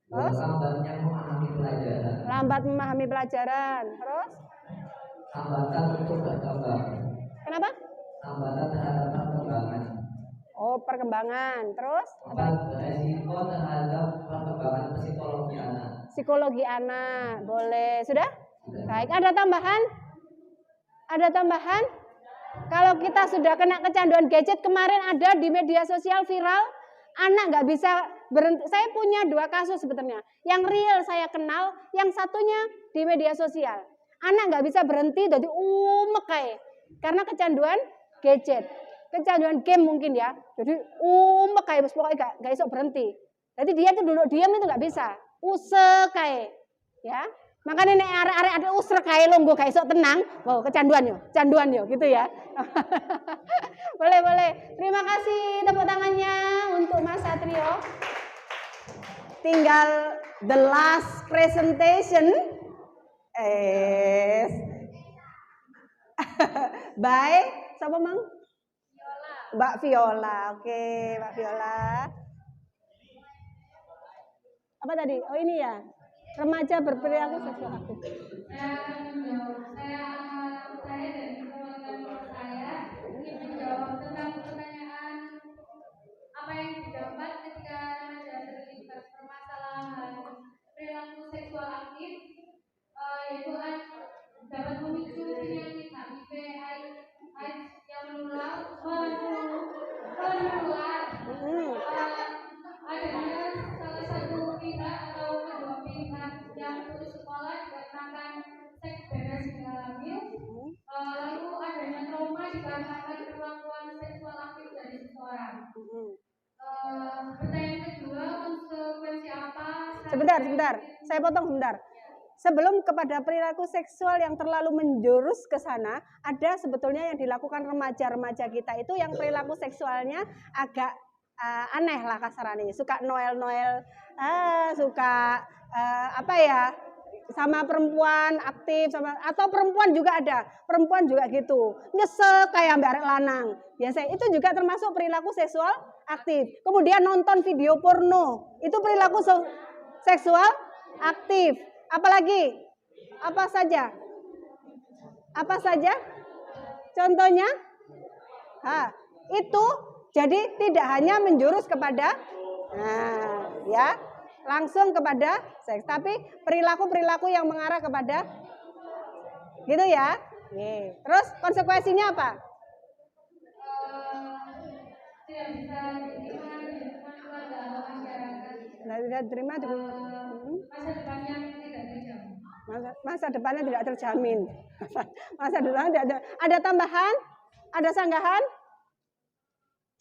Terus? Lambat memahami pelajaran. Terus? Hambatan untuk berkembang. Kenapa? Hambatan terhadap perkembangan. Oh, perkembangan. Terus? Resiko terhadap perkembangan psikologi anak. Boleh. Sudah? Baik. Ada tambahan? Kalau kita sudah kena kecanduan gadget, kemarin ada di media sosial viral, anak nggak bisa berhenti. Saya punya 2 kasus sebetulnya. Yang real saya kenal, yang satunya di media sosial. Anak nggak bisa berhenti, jadi umek kayak karena kecanduan gadget. Kecanduan game mungkin ya. Jadi umek kayak pokoknya gak iso berhenti. Jadi dia tuh dulu diam itu nggak bisa. Usek kayak ya. Makanya nek arek-arek ada usrek kayak lo gak iso tenang. Wow, canduan yo gitu ya. Boleh. Terima kasih tepuk tangannya untuk Mas Satrio. Tinggal the last presentation. Bye. Siapa Mang? Mbak Viola. Oke, Mbak Viola. Apa tadi? Oh ini ya. Remaja berperilaku seksual aktif. Saya dan teman-teman saya ingin menjawab tentang pertanyaan apa yang didapat ketika remaja terlibat permasalahan perilaku seksual aktif, yaitu dapat memicu penyakit HIV/AIDS yang menular. Adanya salah satu pihak atau kedua pihak yang putus sekolah dikarenakan seks bebas hingga hamil, lalu adanya trauma dikarenakan perlakuan seksual aktif dari seseorang. Pertanyaan kedua, konsekuensi apa? Sebentar. Saya potong sebentar. sebelum kepada perilaku seksual yang terlalu menjurus ke sana, ada sebetulnya yang dilakukan remaja-remaja kita itu yang perilaku seksualnya agak aneh lah kasarannya, suka noel-noel, suka apa ya, sama perempuan aktif, sama atau perempuan juga ada, perempuan juga gitu, nyesek kayak mbak arek lanang, biasa itu juga termasuk perilaku seksual aktif. Kemudian nonton video porno, itu perilaku seksual aktif. Apalagi? Apa saja? Apa saja? Contohnya? Itu jadi tidak hanya menjurus kepada ya, langsung kepada seks, tapi perilaku-perilaku yang mengarah kepada gitu ya. Terus konsekuensinya apa? Tidak bisa diterima di depan keluarga atau masyarakat. Tidak diterima di masa depannya tidak terjamin. Masa depannya tidak terjamin. Masa depannya tidak ada. Ada tambahan? Ada sanggahan?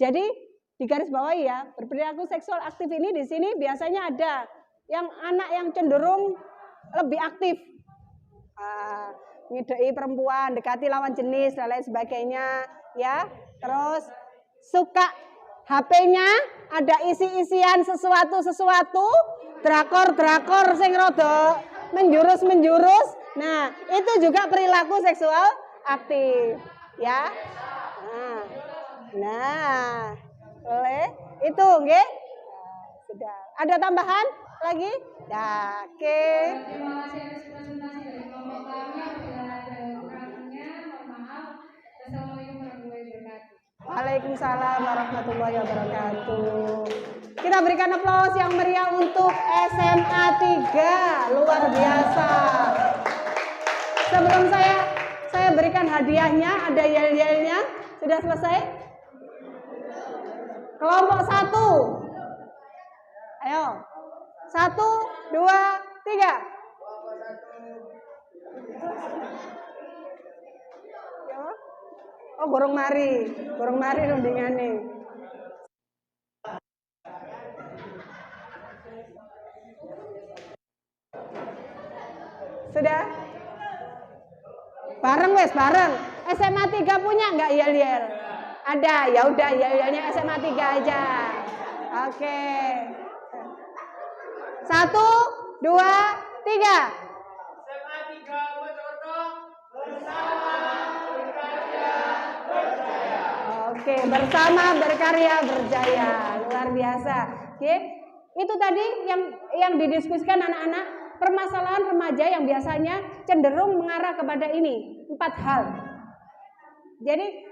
Jadi di garis bawah ya, berperilaku seksual aktif ini di sini biasanya ada yang anak yang cenderung lebih aktif, ngidei perempuan, dekati lawan jenis dan lain sebagainya, ya. Terus suka HP-nya ada isi-isian sesuatu, drakor sing rada menjurus. Nah, itu juga perilaku seksual aktif, ya. Nah, boleh itu nggih? Sudah. Ada tambahan lagi? Ya, oke. Terima kasih atas presentasi dari kelompok kami. Apabila ada kurangnya, mohon maaf. Assalamualaikum warahmatullahi wabarakatuh. Waalaikumsalam warahmatullahi wabarakatuh. Kita berikan aplaus yang meriah untuk SMA 3. Luar biasa. Sebelum saya berikan hadiahnya, ada yel-yelnya. Sudah selesai? Kelompok 1. Ayo. 1, 2, 3. Oh, gorong mari rundingane. Sudah? Bareng. SMA 3 punya enggak yel-yel? Ada, ya udah yel-yelnya SMA 3 aja. Oke. 1, 2, 3. SMA 3 Mojokerto bersama berkarya berjaya. Oke, bersama berkarya berjaya. Luar biasa. Oke. Itu tadi yang didiskusikan anak-anak, permasalahan remaja yang biasanya cenderung mengarah kepada ini, 4 hal. Jadi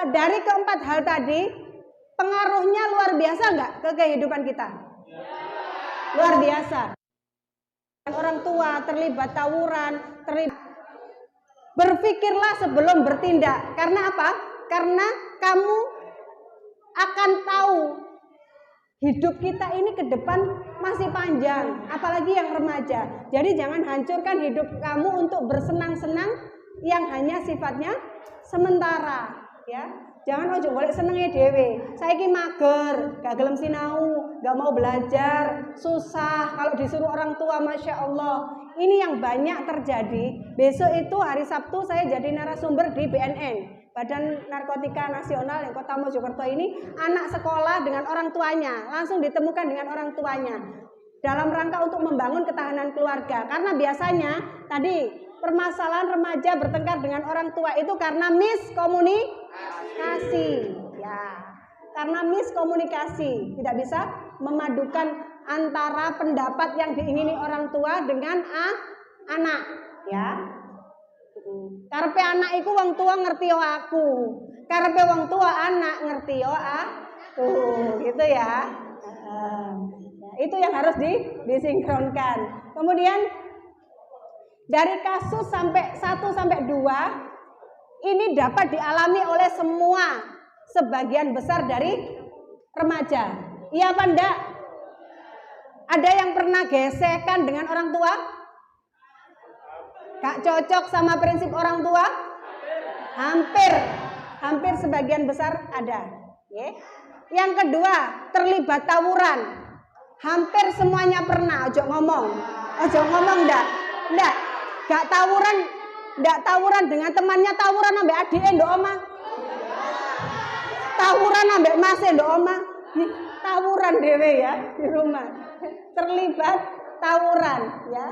dari keempat hal tadi, pengaruhnya luar biasa nggak ke kehidupan kita? Luar biasa. Orang tua terlibat tawuran, berpikirlah sebelum bertindak. Karena apa? Karena kamu akan tahu hidup kita ini ke depan masih panjang, apalagi yang remaja. Jadi jangan hancurkan hidup kamu untuk bersenang-senang yang hanya sifatnya sementara. Ya, jangan ojo golek senenge dhewe. Saiki mager, gak gelem sinau, gak mau belajar, susah kalau disuruh orang tua, Masya Allah. Ini yang banyak terjadi. Besok itu hari Sabtu saya jadi narasumber di BNN, Badan Narkotika Nasional yang Kota Mojokerto ini. Anak sekolah dengan orang tuanya, langsung ditemukan dengan orang tuanya dalam rangka untuk membangun ketahanan keluarga. Karena biasanya tadi permasalahan remaja bertengkar dengan orang tua itu karena miskomunikasi, ya, karena miskomunikasi, tidak bisa memadukan antara pendapat yang diingini orang tua dengan anak, ya. Karepe anak iku wong tua ngerti yo aku, karepe wong tua anak ngerti yo aku, gitu ya. Itu yang harus disinkronkan. Kemudian dari kasus 1 sampai 2 ini dapat dialami oleh semua sebagian besar dari remaja. Iya apa enggak? Ada yang pernah gesekan dengan orang tua? Gak cocok sama prinsip orang tua? Hampir sebagian besar ada. Yang kedua, terlibat tawuran. Hampir semuanya pernah. Ojo ngomong ndak. Gak tawuran dengan temannya, tawuran ambek adike ndok omah. Tawuran ambek mase ndok omah. Tawuran dhewe ya di rumah. Terlibat tawuran ya.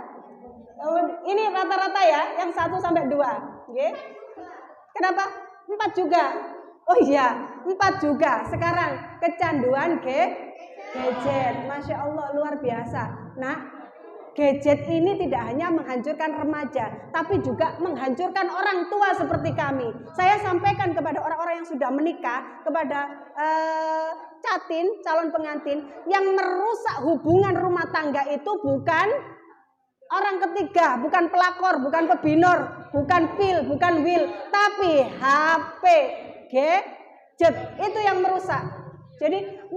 Ini rata-rata ya, yang 1 sampai 2, nggih. Kenapa? 4 juga. Oh iya, 4 juga. Sekarang kecanduan gadget. Masya Allah, luar biasa. Nah, gadget ini tidak hanya menghancurkan remaja, tapi juga menghancurkan orang tua seperti kami. Saya sampaikan kepada orang-orang yang sudah menikah, kepada catin, calon pengantin, yang merusak hubungan rumah tangga itu bukan orang ketiga, bukan pelakor, bukan pebinor, bukan pil, bukan will, tapi HP, gadget itu yang merusak. Jadi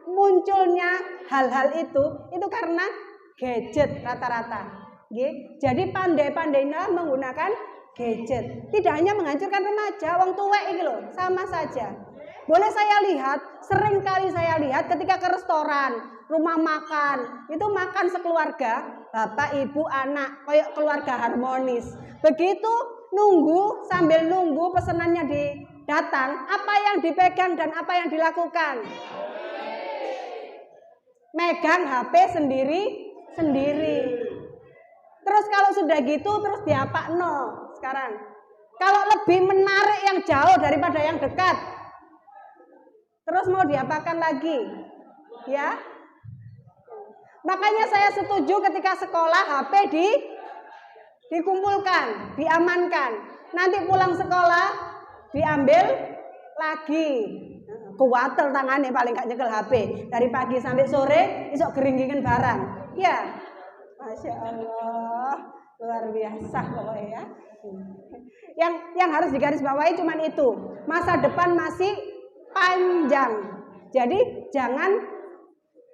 munculnya hal-hal itu karena gadget rata-rata. Jadi pandai-pandainya menggunakan gadget. Tidak hanya menghancurkan remaja, wong tuwek iki lho, sama saja. Boleh saya lihat, sering kali saya lihat ketika ke restoran, rumah makan, itu makan sekeluarga, bapak, ibu, anak, kayak keluarga harmonis. Begitu sambil nunggu pesenannya datang, apa yang dipegang dan apa yang dilakukan? Megang HP sendiri. Terus kalau sudah gitu, terus diapakno sekarang. Kalau lebih menarik yang jauh daripada yang dekat, terus mau diapakan lagi? Ya. Makanya saya setuju ketika sekolah HP dikumpulkan, diamankan. Nanti pulang sekolah diambil lagi. Kuwatel tangannya paling gak nyekel HP. Dari pagi sampai sore isok geringgingan barang. Ya. Masya Allah. Luar biasa pokoknya ya. Yang harus digarisbawahi cuman itu. Masa depan masih panjang. Jadi jangan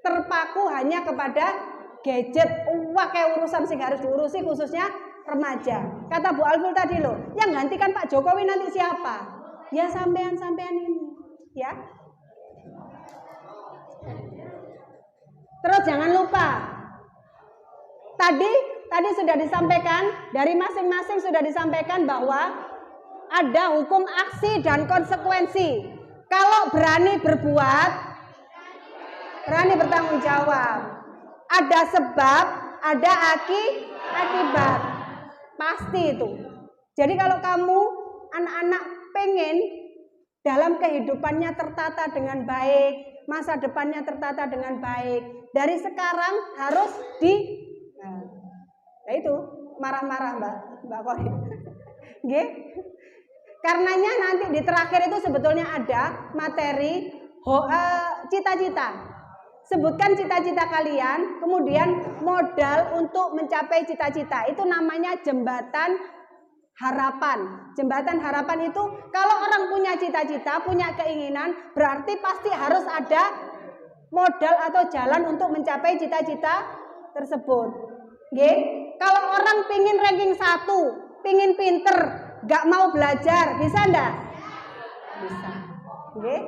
terpaku hanya kepada gadget. Wah, kayak urusan sih harus diurusi khususnya remaja. Kata Bu Alfil tadi loh, yang gantikan Pak Jokowi nanti siapa? Ya sampean-sampean ini, ya. Terus jangan lupa. Tadi sudah disampaikan, dari masing-masing sudah disampaikan bahwa ada hukum aksi dan konsekuensi. Kalau berani berbuat, berani bertanggung jawab. Ada sebab, ada akibat. Pasti itu. Jadi kalau kamu anak-anak pengen dalam kehidupannya tertata dengan baik, masa depannya tertata dengan baik, dari sekarang harus nah itu marah-marah Mbak Kori. Nggih. Karenanya nanti di terakhir itu sebetulnya ada materi cita-cita. Sebutkan cita-cita kalian, kemudian modal untuk mencapai cita-cita. Itu namanya jembatan harapan. Jembatan harapan itu kalau orang punya cita-cita, punya keinginan, berarti pasti harus ada modal atau jalan untuk mencapai cita-cita tersebut. Nggih. Kalau orang pingin ranking 1, pingin pinter, gak mau belajar, bisa enggak? Bisa. Nggih.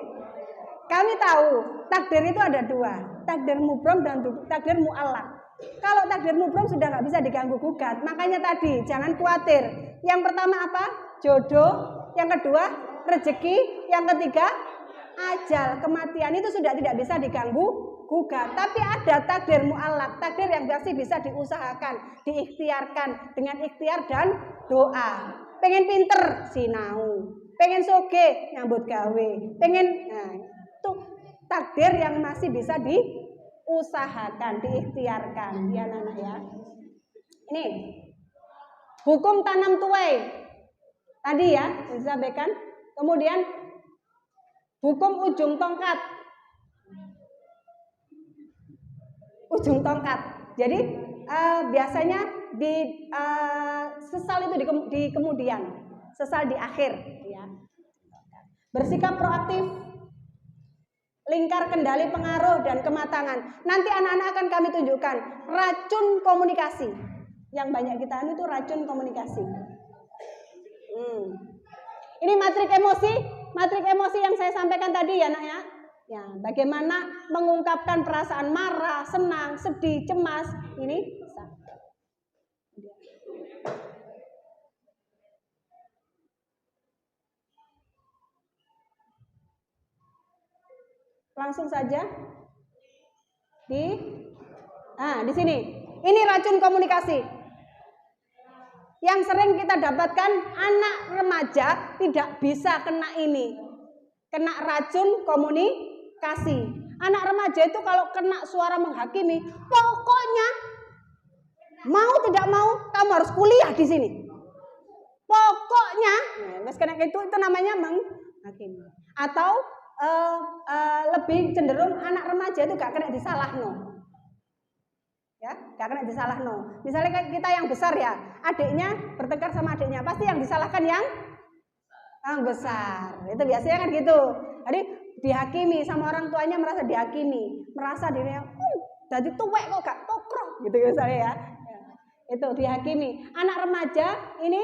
Kami tahu takdir itu ada 2, takdir mubrom dan takdir mu'allaq. Kalau takdir mubrom sudah nggak bisa diganggu gugat, makanya tadi jangan khawatir. Yang pertama apa? Jodoh. Yang kedua rezeki. Yang ketiga ajal, kematian itu sudah tidak bisa diganggu gugat. Tapi ada takdir mu'allaq, takdir yang masih bisa diusahakan, diikhtiarkan dengan ikhtiar dan doa. Pengen pinter sinau, pengen soge nyambut gawe, pengen itu takdir yang masih bisa diusahakan, diikhtiarkan, ya Nana ya. Ini hukum tanam tuai tadi ya disampaikan. Kemudian hukum ujung tongkat. Ujung tongkat. Jadi biasanya sesal itu di kemudian, sesal di akhir. Ya. Bersikap proaktif. Lingkar kendali pengaruh dan kematangan. Nanti anak-anak akan kami tunjukkan racun komunikasi. Yang banyak kita itu racun komunikasi. Ini matrik emosi yang saya sampaikan tadi ya nak ya. Ya, bagaimana mengungkapkan perasaan marah, senang, sedih, cemas, ini bisa. Langsung saja di sini. Ini racun komunikasi. Yang sering kita dapatkan anak remaja tidak bisa kena ini. Kena racun komunikasi. Anak remaja itu kalau kena suara menghakimi, pokoknya mau tidak mau kamu harus kuliah di sini. Pokoknya, kena itu namanya menghakimi. Atau lebih cenderung anak remaja itu gak kena disalahno. Ya, gak kena disalahno. Misalnya kayak kita yang besar ya, adiknya bertengkar sama adiknya, pasti yang disalahkan yang besar. Itu biasanya kan gitu. Jadi dihakimi sama orang tuanya, merasa dihakimi, merasa dirinya jadi tuwek kok gak pokrok gitu misalnya ya. Itu dihakimi. Anak remaja ini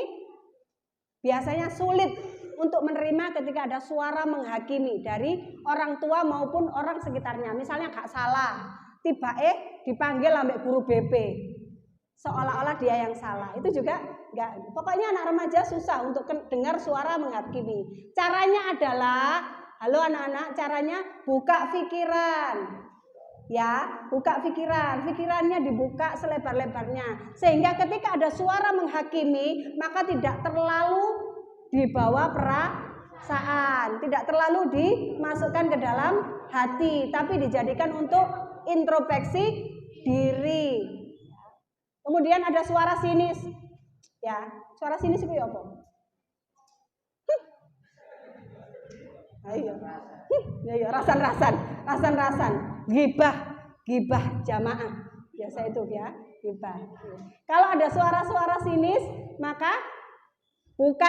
biasanya sulit untuk menerima ketika ada suara menghakimi dari orang tua maupun orang sekitarnya. Misalnya gak salah, tiba dipanggil ambek guru BP, seolah-olah dia yang salah. Itu juga enggak. Pokoknya anak remaja susah untuk dengar suara menghakimi. Caranya adalah, halo anak-anak, caranya buka pikiran. Ya, buka pikiran. Pikirannya dibuka selebar-lebarnya. Sehingga ketika ada suara menghakimi, maka tidak terlalu dibawa perasaan, tidak terlalu dimasukkan ke dalam hati, tapi dijadikan untuk introspeksi diri. Kemudian ada suara sinis. Ya, suara sinis itu apa? Ayo. Ya, rasan-rasan, gibah jamaah. Biasa itu ya, gibah. Kalau ada suara-suara sinis, maka buka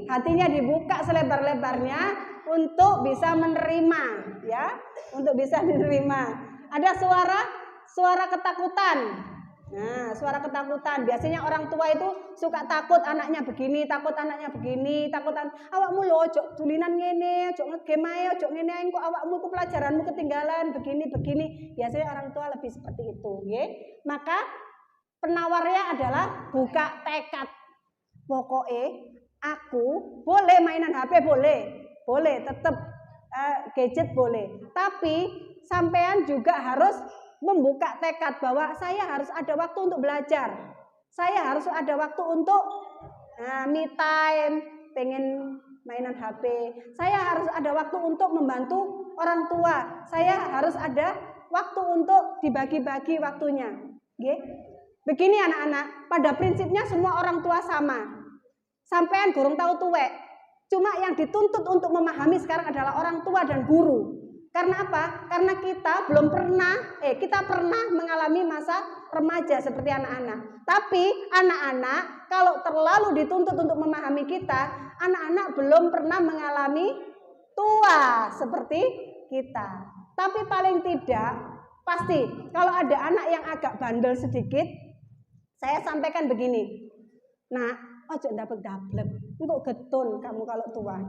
hatinya dibuka selebar-lebarnya untuk bisa menerima, ya, untuk bisa menerima. Ada suara ketakutan. Nah, suara ketakutan. Biasanya orang tua itu suka takut anaknya begini, takut awakmu lho ojo dulinan ngene, ojo ngegame ae, ojo ngene ae kok awakmu ku pelajaranmu ketinggalan begini. Biasanya orang tua lebih seperti itu, nggih. Maka penawarnya adalah buka tekad. Pokoknya aku boleh mainan HP, boleh tetap gadget boleh, tapi sampean juga harus membuka tekad bahwa saya harus ada waktu untuk belajar, saya harus ada waktu untuk me time, pengen mainan HP, saya harus ada waktu untuk membantu orang tua, saya harus ada waktu untuk dibagi-bagi waktunya. Okay? Begini anak-anak, pada prinsipnya semua orang tua sama. Sampean gurung tahu tuwek. Cuma yang dituntut untuk memahami sekarang adalah orang tua dan guru. Karena apa? Karena kita belum pernah, kita pernah mengalami masa remaja seperti anak-anak. Tapi anak-anak kalau terlalu dituntut untuk memahami kita, anak-anak belum pernah mengalami tua seperti kita. Tapi paling tidak, pasti kalau ada anak yang agak bandel sedikit, saya sampaikan begini. Nah, ojo dablek, engko getun kamu kalau tua.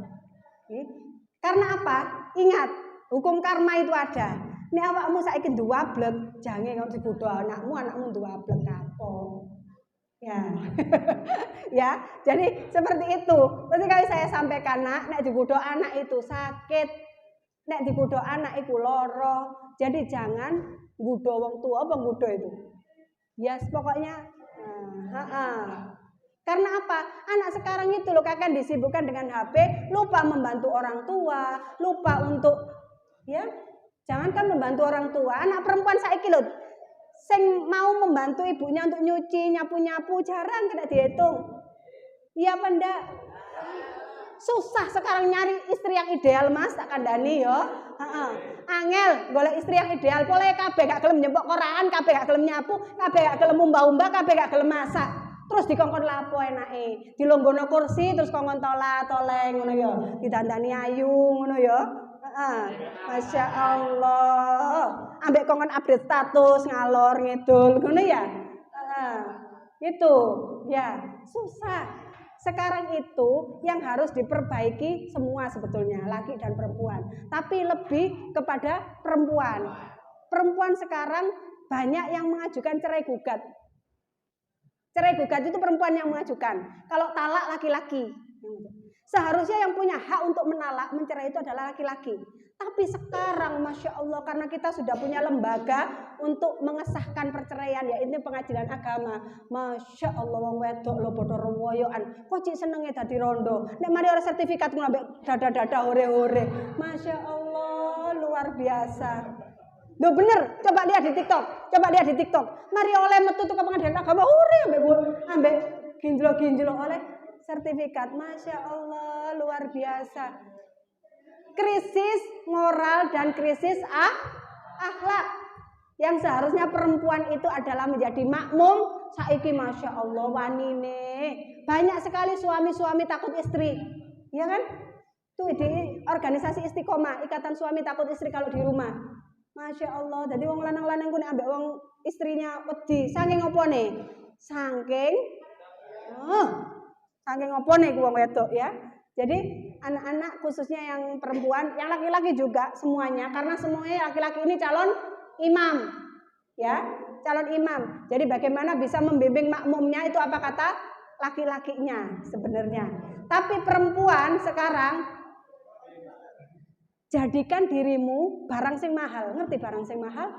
Karena apa? Ingat, hukum karma itu ada. Nek awakmu saiki duablek, jange kok digodho anakmu duablek kapok. Ya. Ya, jadi seperti itu. Terus kali saya sampaikan, nek digodho anak itu sakit. Nek digodho anak itu loro. Jadi jangan nggodho wong tua apa nggodho itu. Ya, pokoknya Karena apa? Anak sekarang itu loh kan disibukkan dengan HP, lupa membantu orang tua, lupa untuk jangankan membantu orang tua, anak perempuan saiki lho sing mau membantu ibunya untuk nyuci, nyapu-nyapu jarang kena dihitung. Iya apa ndak? Susah sekarang nyari istri yang ideal, Mas, tak kandhani yo. Angel golek istri yang ideal, pole kabeh gak gelem nyempok koran, kabeh gak gelem nyapu, kabeh gak gelem umbah-umbah, kabeh gak gelem masak. Terus dikongkon lapo enake, dilonggono kursi terus kongkon toleng ngono ya, didandani ayu ngono ya. Masya Allah. Ambek kongkon update status ngalor ngidul ngono ya. Gitu. Ya, susah. Sekarang itu yang harus diperbaiki semua sebetulnya, laki dan perempuan. Tapi lebih kepada perempuan. Perempuan sekarang banyak yang mengajukan cerai gugat. Cerai gugat itu perempuan yang mengajukan. Kalau talak laki-laki. Seharusnya yang punya hak untuk menalak, mencerai itu adalah laki-laki. Tapi sekarang Masya Allah, karena kita sudah punya lembaga untuk mengesahkan perceraian, yaitu pengadilan agama. Masya Allah, wong wedok lo bodoh rewoyoan. Kok cik senengnya dadi rondo. Nek mari ora sertifikat ngambil dada-dada hore-hore. Masya Allah, luar biasa. Loh bener, coba lihat di TikTok. Coba lihat di TikTok. Mari oleh metu ke pengadilan agama hore ambek ginjlo-ginjlo oleh sertifikat. Masya Allah, luar biasa. Krisis moral dan krisis akhlak. Yang seharusnya perempuan itu adalah menjadi makmum. Saiki Masya Allah wanine. Banyak sekali suami-suami takut istri. Ya kan? Tuh di organisasi Istiqomah, ikatan suami takut istri kalau di rumah. Masya Allah. Jadi wong lanang-lanang ku nek ambek wong istrinya wedi. Saking opo nih? Saking opo nih ku wong wedok ya. Jadi anak-anak khususnya yang perempuan, yang laki-laki juga semuanya, karena semuanya laki-laki ini calon imam, ya, calon imam. Jadi bagaimana bisa membimbing makmumnya itu apa kata laki-lakinya sebenarnya. Tapi perempuan sekarang jadikan dirimu barang sing mahal. Ngerti barang sing mahal?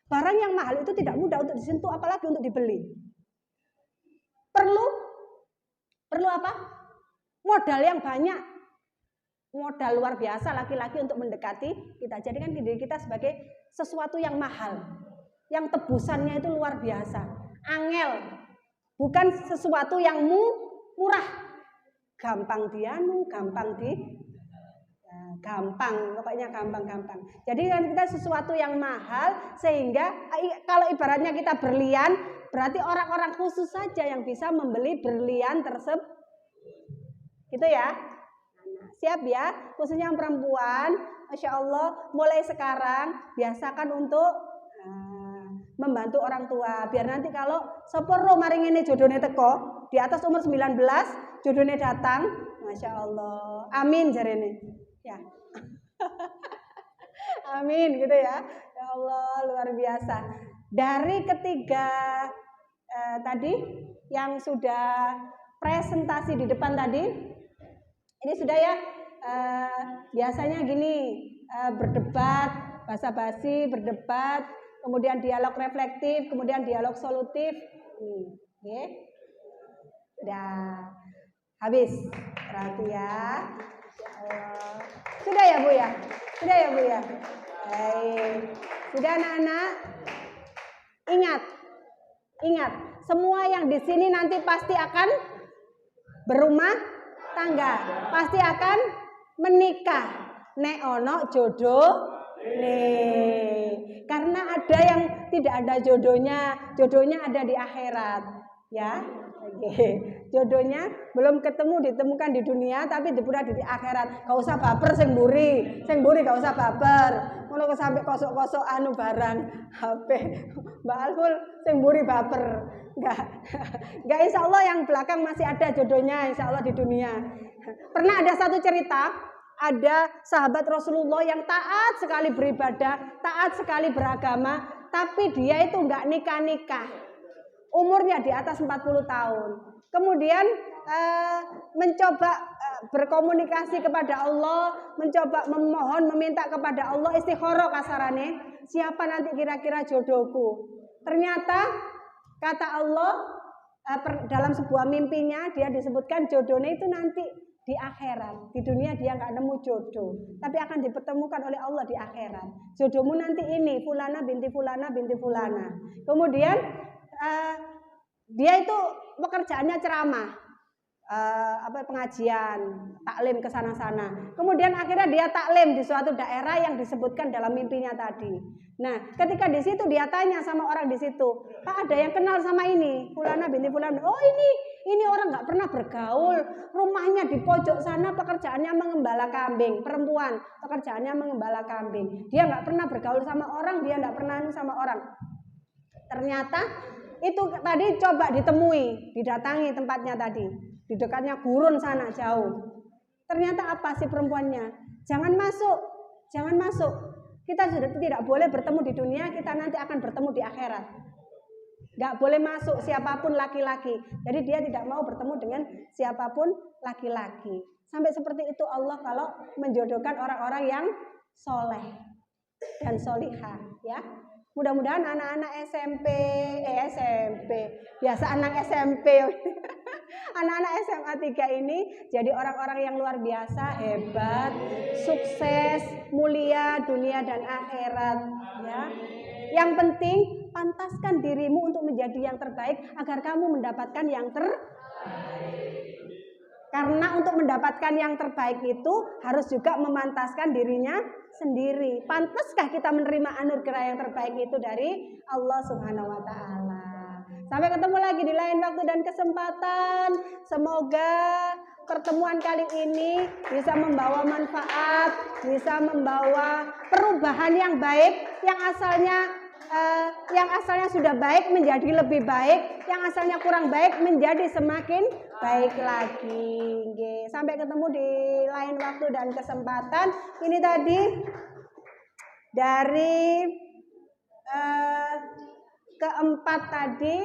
Barang yang mahal itu tidak mudah untuk disentuh, apalagi untuk dibeli. Perlu apa? Modal yang banyak, modal luar biasa laki-laki untuk mendekati kita. Jadikan diri kita sebagai sesuatu yang mahal, yang tebusannya itu luar biasa. Angel, bukan sesuatu yang murah, gampang dianu, gampang pokoknya gampang. Jadi kan kita sesuatu yang mahal, sehingga kalau ibaratnya kita berlian, berarti orang-orang khusus saja yang bisa membeli berlian tersebut. Gitu ya. Siap ya, khususnya yang perempuan, Masya Allah, mulai sekarang biasakan untuk membantu orang tua. Biar nanti kalau sepuro maring ini jodohnya teko, di atas umur 19, jodohnya datang, Masya Allah. Amin jarene. Ya. Amin gitu ya. Ya Allah, luar biasa. Dari ketiga tadi yang sudah presentasi di depan tadi, ini sudah ya, biasanya gini, berdebat, basa-basi, berdebat, kemudian dialog reflektif, kemudian dialog solutif. Oke. Sudah habis, berarti ya. Sudah ya Bu ya? Sudah ya Bu ya? Baik. Sudah anak-anak? Ingat, semua yang di sini nanti pasti akan berumah tangga, pasti akan menikah. Nek ono jodoh nih. Karena ada yang tidak ada jodohnya ada di akhirat, ya. Oke. Jodohnya belum ditemukan di dunia, tapi dipura di akhirat. Gak usah baper sing mburi gak usah baper. Ngono kok sampai kosok-kosok anu barang HP. Mbak Alful sing mburi baper. Enggak, insya Allah yang belakang masih ada jodohnya, insya Allah di dunia. Pernah ada satu cerita, ada sahabat Rasulullah yang taat sekali beribadah, taat sekali beragama, tapi dia itu enggak nikah. Umurnya di atas 40 tahun. Kemudian mencoba berkomunikasi kepada Allah, mencoba memohon, meminta kepada Allah, istikharah kasarane, siapa nanti kira-kira jodohku. Ternyata kata Allah dalam sebuah mimpinya, dia disebutkan jodohnya itu nanti di akhirat. Di dunia dia nggak nemu jodoh, tapi akan dipertemukan oleh Allah di akhirat. Jodohmu nanti ini, fulana binti fulana binti fulana. Kemudian dia itu pekerjaannya ceramah, pengajian, taklim ke sana-sana. Kemudian akhirnya dia taklim di suatu daerah yang disebutkan dalam mimpinya tadi. Nah, ketika di situ dia tanya sama orang di situ, Pak, ada yang kenal sama ini? Fulana binti fulana. Oh, ini orang nggak pernah bergaul. Rumahnya di pojok sana, pekerjaannya mengembala kambing. Perempuan, pekerjaannya mengembala kambing. Dia nggak pernah bergaul sama orang, dia nggak pernah sama orang. Ternyata itu tadi coba ditemui, didatangi tempatnya tadi. di dekatnya gurun sana jauh. Ternyata apa sih perempuannya? Jangan masuk, jangan masuk. Kita sudah tidak boleh bertemu di dunia, kita nanti akan bertemu di akhirat. Nggak boleh masuk siapapun laki-laki. Jadi dia tidak mau bertemu dengan siapapun laki-laki. Sampai seperti itu Allah kalau menjodohkan orang-orang yang soleh dan solihah, ya. Mudah-mudahan anak-anak SMP, biasa anak SMP, anak-anak SMA 3 ini jadi orang-orang yang luar biasa, hebat, sukses, mulia dunia dan akhirat, ya. Yang penting pantaskan dirimu untuk menjadi yang terbaik agar kamu mendapatkan yang terbaik. Karena untuk mendapatkan yang terbaik itu harus juga memantaskan dirinya sendiri. Pantaskah kita menerima anugerah yang terbaik itu dari Allah Subhanahu wa taala? Sampai ketemu lagi di lain waktu dan kesempatan. Semoga pertemuan kali ini bisa membawa manfaat, bisa membawa perubahan yang baik, yang asalnya sudah baik menjadi lebih baik, yang asalnya kurang baik menjadi semakin baik lagi. Sampai ketemu di lain waktu dan kesempatan. Ini tadi dari keempat tadi,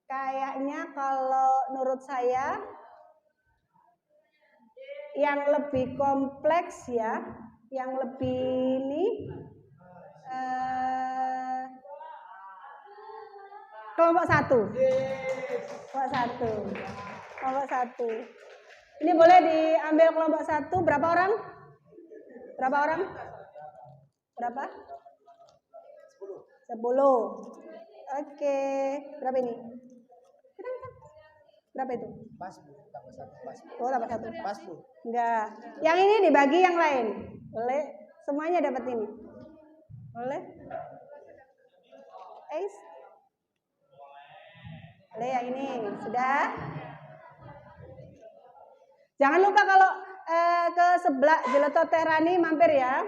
kayaknya kalau menurut saya yang lebih kompleks, ya, yang lebih ini kelompok satu. Kelompok satu. Ini boleh diambil kelompok satu. Berapa orang? Berapa? 10. Oke. Berapa ini? Berapa itu? Pas, Oh, tambah satu. Pas, Bu. Enggak. Yang ini dibagi yang lain. Boleh? Semuanya dapat ini. Boleh? Boleh yang ini. Sudah? Jangan lupa kalau ke sebelah Jeletot Terani mampir ya.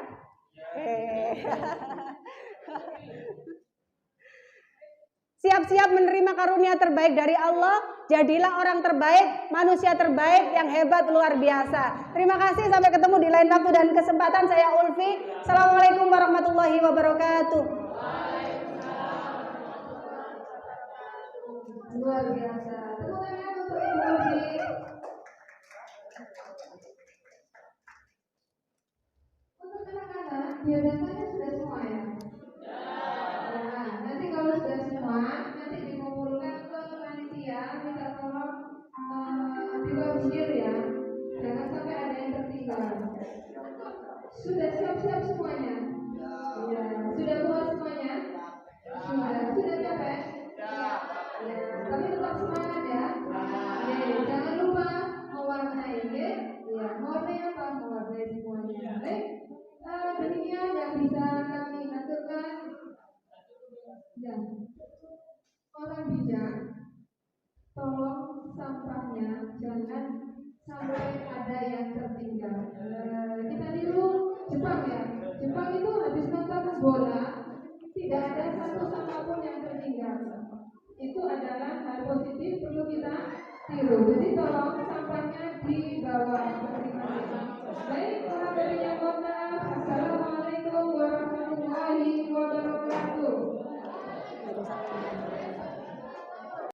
Siap-siap menerima karunia terbaik dari Allah. Jadilah orang terbaik, manusia terbaik yang hebat luar biasa. Terima kasih, sampai ketemu di lain waktu dan kesempatan. Saya Ulfi. Assalamualaikum warahmatullahi wabarakatuh. Luar biasa. Tepuk tangan untuk Ibu Ulfi. Untuk anak-anak, biodatanya sudah semua ya? Nah, nanti kalau sudah semua, nanti dikumpulkan ke panitia, minta tolong dikonfir ya. Jangan sampai ada yang tertinggal. Sudah siap-siap semuanya? Ya. Sudah puas semuanya? Sudah capek? Ya, tapi tetap semangat ya. Jangan lupa mewarnai ya. Mewarnai apa? Mewarnai semuanya. Demikian yang bisa kami aturkan. Ya. Orang bijak, tolong sampahnya jangan sampai ada yang tertinggal. Kita tiru Jepang ya. Jepang itu habis nonton bola tidak ada satu sampah pun yang tertinggal. Itu adalah hal positif perlu kita tiru. Jadi tolong sampahnya dibawa masing-masing. Baik, orang dari yang kota